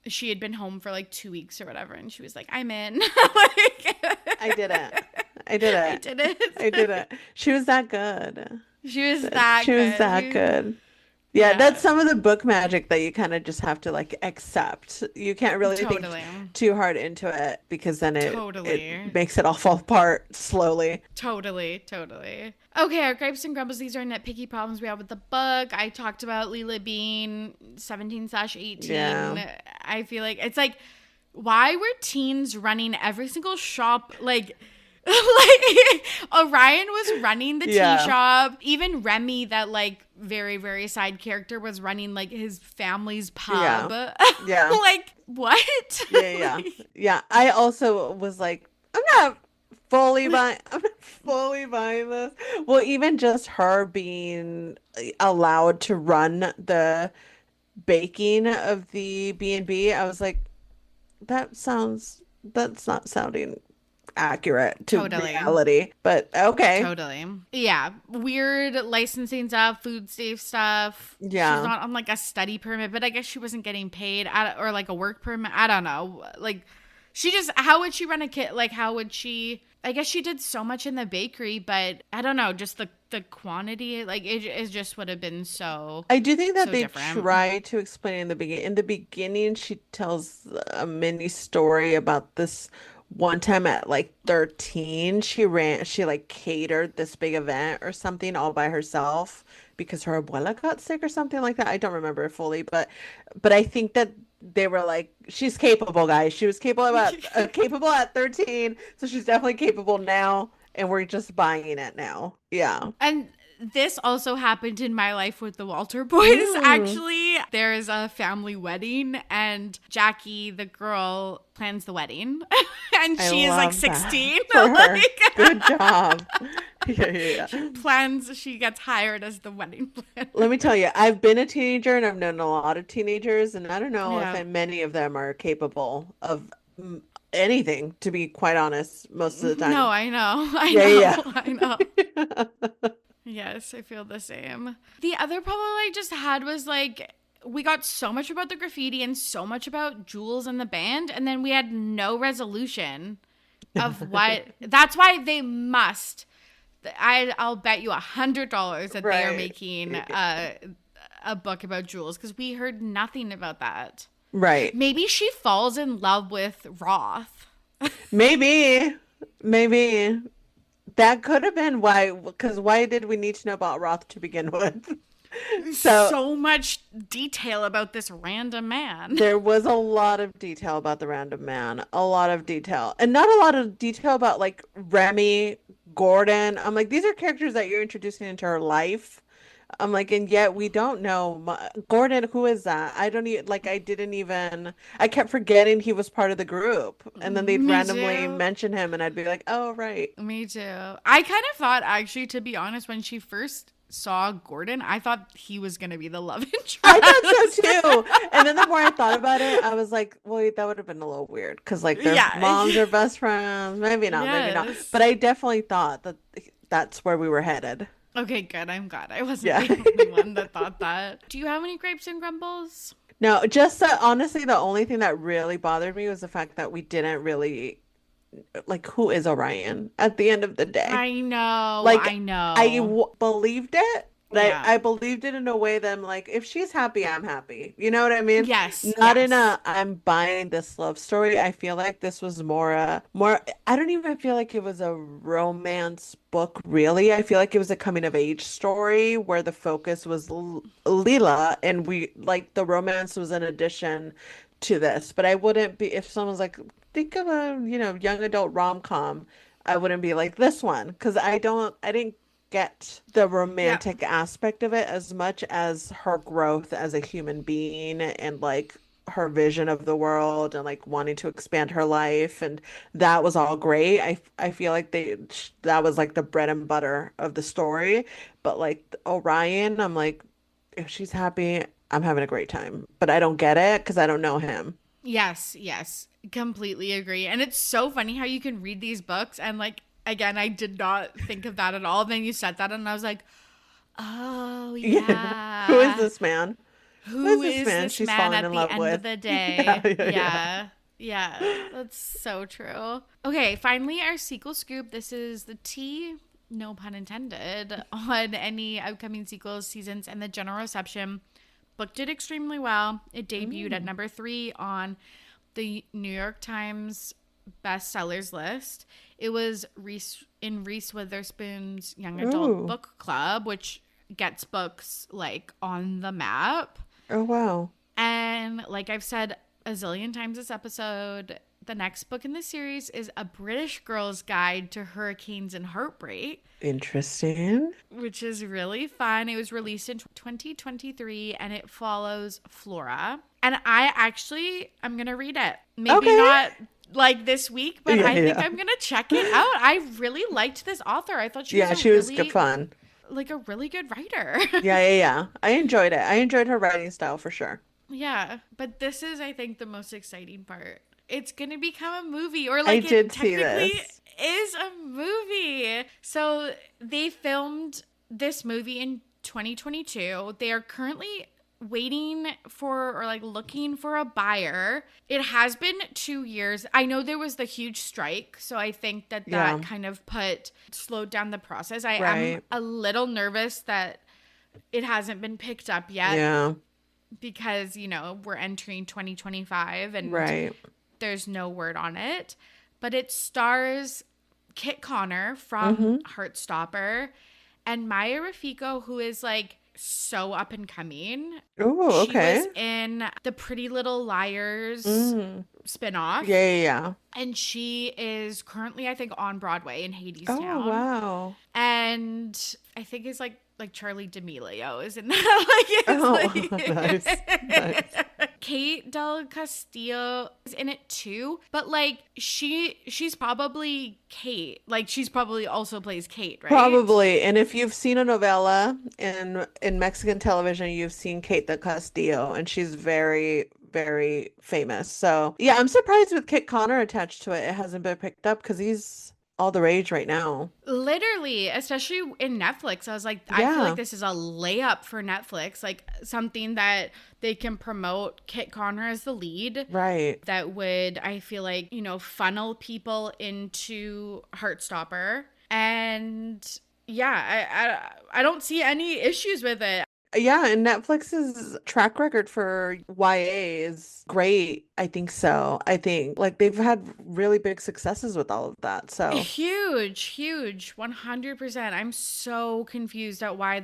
she had been home for like 2 weeks or whatever, and she was like, "I'm in." Like, I did it. I did I it. did I did it. it. She was that good. She was that She was good. that good. Yeah, that's Yeah, some of the book magic that you kind of just have to like accept. You can't really think totally. too hard into it because then it Totally. makes it all fall apart slowly. Totally, totally. Okay, our gripes and grumbles. These are nitpicky problems we have with the book. I talked about Leela being 17/18. Yeah. I feel like it's like, why were teens running every single shop? Like, like Orion was running the tea Yeah. shop. Even Remy, that like very, very side character, was running like his family's pub. Yeah. Yeah. Like, what? Yeah, yeah. Like, Yeah. I also was like, not I'm not fully buying this. Well, even just her being allowed to run the baking of the B&B, I was like, that's not sounding accurate to totally. reality. But okay. Totally. Yeah. Weird licensing stuff, food safe stuff. She's Yeah. not on like a study permit, but I guess she wasn't getting paid or like a work permit. I don't know. Like, she just, how would she run a kit? Like, how would she? I guess she did so much in the bakery, but I don't know. Just the quantity, like, it just would have been so, I do think that so they different. try to explain it in the beginning. In the beginning, she tells a mini story about this one time at like 13, she like catered this big event or something all by herself because her abuela got sick or something like that. I don't remember it fully, but I think that they were like, she's capable, guys. She was capable at 13, so she's definitely capable now, and we're just buying it now. Yeah. And this also happened in my life with the Walter boys. Mm. Actually, there's a family wedding, and Jackie, the girl, plans the wedding, and I she is like love that 16. for her. Like, Good job. Yeah, yeah, yeah. she gets hired as the wedding Let planner. me tell you, I've been a teenager and I've known a lot of teenagers, and I don't know if Yeah. many of them are capable of anything, to be quite honest, most of the No, time. I know. I Yeah, know. yeah, I know. yeah. Yes, I feel the same. The other problem I just had was like, we got so much about the graffiti and so much about Jules and the band, and then we had no resolution of what. That's why they must. I'll bet you $100 that they are Right. making a book about Jules, because we heard nothing about that. Right. Maybe she falls in love with Roth. Maybe, maybe that could have been why, because why did we need to know about Roth to begin with? So So much detail about this random man. there was a lot of detail about the random man, a lot of detail, and not a lot of detail about like Remy, Gordon. I'm like, these are characters that you're introducing into her life. I'm like, and yet we don't know Gordon. Who is that? I don't even like. I didn't even. I kept forgetting he was part of the group, and then they'd Me randomly too. mention him, and I'd be like, oh right. Me too. I kind of thought, actually, to be honest, when she first saw Gordon, I thought he was going to be the love I thought so interest. too. And then the more I thought about it, I was like, well, wait, that would have been a little weird because like their Yeah. moms are best friends. Maybe not, maybe not. Yes. But I definitely thought that that's where we were headed. Okay, good. I'm glad I wasn't Yeah. the only one that thought that. Do you have any grapes and grumbles? No, just honestly, the only thing that really bothered me was the fact that we didn't really like who is Orion at the end of the day. I know. Like I I know. believed it, but Yeah. I believed it in a way that I'm like, if she's happy, I'm happy. You know what I mean? Yes. Not in Yes. a I'm buying this love story. I feel like this was more I don't even feel like it was a romance book really. I feel like it was a coming of age story where the focus was Leela and we like the romance was an addition to this. But I wouldn't be if someone's like think of a, young adult rom-com. I wouldn't be like this one because I didn't get the Yep. romantic aspect of it as much as her growth as a human being and like her vision of the world and like wanting to expand her life and that was all great. I feel like that was like the bread and butter of the story. But like Orion, I'm like if she's happy, I'm having a great time. But I don't get it because I don't know him. Yes. Yes. Completely agree. And it's so funny how you can read these books and like, again, I did not think of that at all. Then you said that and I was like, oh, Yeah. Who is yeah. this man? Who is Who this is man this she's man falling at in the love end of with? the Yeah, day? yeah, Yeah. Yeah. That's so true. Okay. Finally, our sequel scoop. This is the tea. no pun intended, on any upcoming sequels, seasons, and the general reception booked it extremely well. It debuted at number 3 on the New York Times bestsellers list. It was in Reese Witherspoon's young adult Ooh. book club, which gets books like on the map. Oh, wow. And like I've said a zillion times this episode, the next book in the series is A British Girl's Guide to Hurricanes and Heartbreak, Interesting. which is really fun. It was released in 2023 and it follows Flora. And I'm going to read it. Maybe Okay. not like this week, but Yeah, I think yeah. I'm going to check it out. I really liked this author. I thought Yeah, she was good fun. like a really good writer. Yeah, yeah, yeah. I enjoyed it. I enjoyed her writing style for sure. Yeah, but this is, I think, the most exciting part. It's going to become a movie, or I like it did see technically this. is a movie. So they filmed this movie in 2022. They are currently waiting for, or like looking for, a buyer. It has been 2 years. I know there was the huge strike, so I think that Yeah. kind of slowed down the process. I am Right. a little nervous that it hasn't been picked up yet Yeah, because, we're entering 2025 and right. there's no word on it. But it stars Kit Connor from Heartstopper and Maya Rafiko, who is like so up and coming. Oh, She okay. was in the Pretty Little Liars Mm. spinoff. Yeah, yeah, yeah. And she is currently, I think, on Broadway in Oh, Hadestown. wow. And I think it's like Charlie D'Amelio is in that. Oh, It's nice. Nice. Kate Del Castillo is in it too, but like she's probably Kate. Like she's probably also plays Kate, right? Probably. And if you've seen a novella in Mexican television, you've seen Kate the Castillo, and she's very, very famous. So, yeah, I'm surprised with Kit Connor attached to it. It hasn't been picked up because he's all the rage right now. Literally, especially in Netflix. I was like, I feel Yeah. like this is a layup for Netflix, like something that they can promote Kit Connor as the lead. Right. That would, I feel like, funnel people into Heartstopper. And yeah, I don't see any issues with it. Yeah, and Netflix's track record for YA is great. I think so. I think like they've had really big successes with all of that. So, Huge, 100%. I'm so confused at why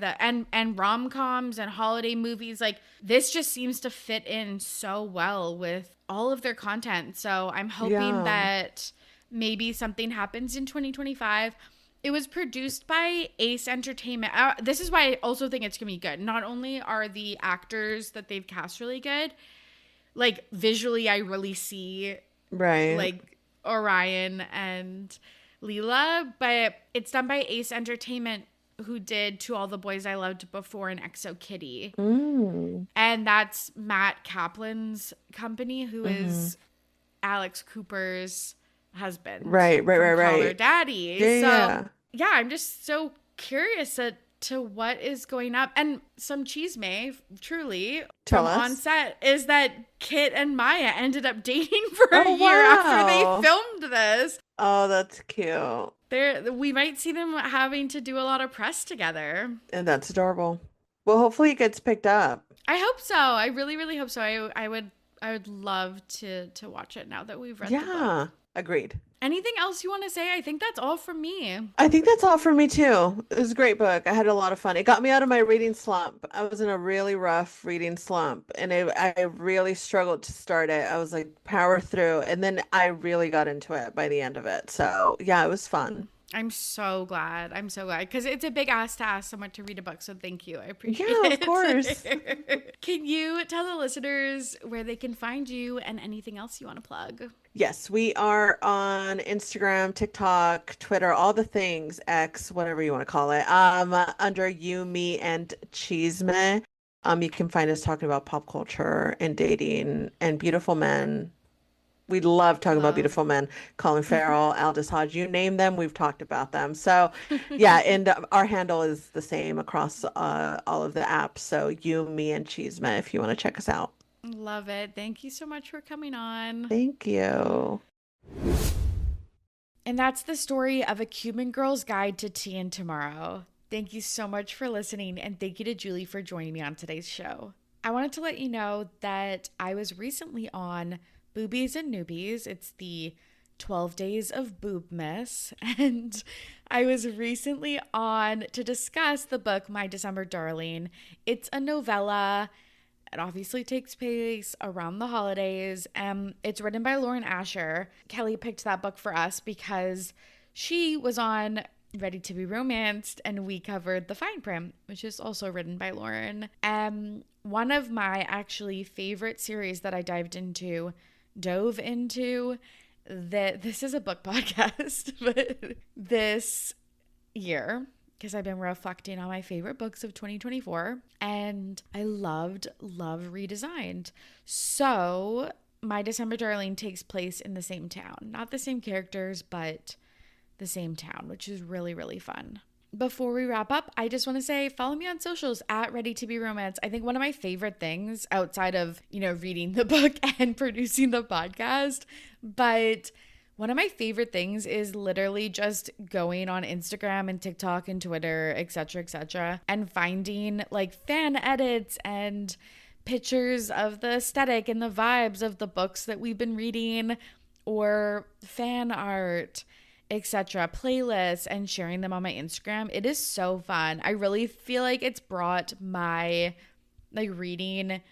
and rom-coms and holiday movies, like this just seems to fit in so well with all of their content. So I'm hoping yeah. that maybe something happens in 2025. It was produced by Ace Entertainment. This is why I also think it's going to be good. Not only are the actors that they've cast really good, like visually I really see Right. like Orion and Leela, but it's done by Ace Entertainment, who did To All the Boys I Loved Before and Exo Kitty. Mm. And that's Matt Kaplan's company, who is Alex Cooper's husband. Right. Call Her Right. Daddy. Yeah, So yeah. yeah, I'm just so curious to what is going up. And some chisme, truly, Tell from on us. set is that Kit and Maya ended up dating for a Oh, year after wow. they filmed this. Oh, that's cute. We might see them having to do a lot of press together. And that's adorable. Well, hopefully it gets picked up. I hope so. I really, really hope so. I would love to watch it now that we've read the book. Yeah. Agreed. Anything else you want to say? I think that's all from me. I think that's all for me too. It was a great book. I had a lot of fun. It got me out of my reading slump. I was in a really rough reading slump, and I really struggled to start it. I was like power through, and then I really got into it by the end of it. So yeah, it was fun. I'm so glad. I'm so glad because it's a big ask to ask someone to read a book. So thank you. I appreciate Yeah, it. of course. Can you tell the listeners where they can find you and anything else you want to plug? Yes, we are on Instagram, TikTok, Twitter, all the things, X, whatever you want to call it. Under You, Me, and Cheesemeh. You can find us talking about pop culture and dating and beautiful men. We love talking about beautiful men. Colin Farrell, Aldous Hodge, you name them, we've talked about them. So yeah, and our handle is the same across all of the apps. So You, Me, and Cheesemeh if you want to check us out. Love it. Thank you so much for coming on. Thank you. And that's the story of a Cuban girl's guide to tea and tomorrow. Thank you so much for listening, and thank you to Julie for joining me on today's show. I wanted to let you know that I was recently on Boobies and Newbies. It's the 12 Days of Boobmas, and I was recently on to discuss the book My December Darling. It's a novella. It obviously takes place around the holidays. It's written by Lauren Asher. Kelly picked that book for us because she was on Ready to Be Romanced, and we covered The Fine Print, which is also written by Lauren. One of my actually favorite series that I dove into, that this is a book podcast, but this year, because I've been reflecting on my favorite books of 2024, and I loved Redesigned. So My December Darling takes place in the same town. Not the same characters, but the same town, which is really, really fun. Before we wrap up, I just want to say follow me on socials at Ready to Be Romance. I think one of my favorite things outside of, reading the book and producing the podcast, but one of my favorite things is literally just going on Instagram and TikTok and Twitter, etc., and finding like fan edits and pictures of the aesthetic and the vibes of the books that we've been reading, or fan art, etc., playlists, and sharing them on my Instagram. It is so fun. I really feel like it's brought my reading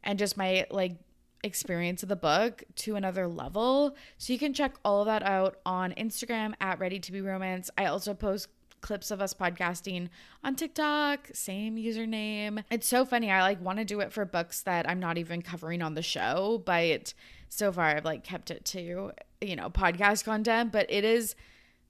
and just my experience of the book to another level. So you can check all of that out on Instagram at Ready to Be Romance. I also post clips of us podcasting on TikTok, same username. It's so funny. I want to do it for books that I'm not even covering on the show, but so far I've kept it to podcast content. But it is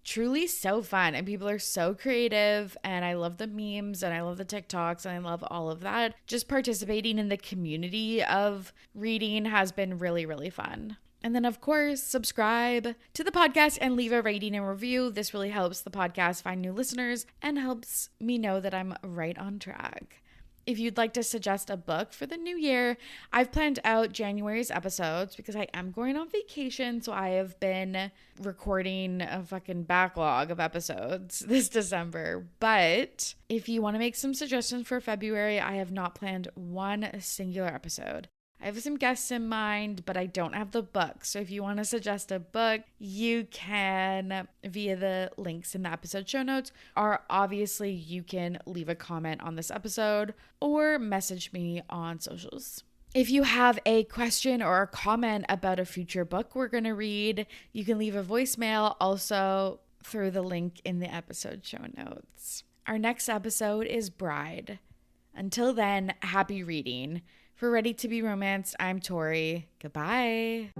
truly so fun, and people are so creative, and I love the memes, and I love the TikToks, and I love all of that. Just participating in the community of reading has been really, really fun. And then, of course, subscribe to the podcast and leave a rating and review. This really helps the podcast find new listeners and helps me know that I'm right on track. If you'd like to suggest a book for the new year, I've planned out January's episodes because I am going on vacation. So I have been recording a fucking backlog of episodes this December. But if you want to make some suggestions for February, I have not planned one singular episode. I have some guests in mind, but I don't have the book. So if you want to suggest a book, you can via the links in the episode show notes, or obviously you can leave a comment on this episode or message me on socials. If you have a question or a comment about a future book we're going to read, you can leave a voicemail also through the link in the episode show notes. Our next episode is Bride. Until then, happy reading. For Ready to Be Romanced, I'm Tori. Goodbye.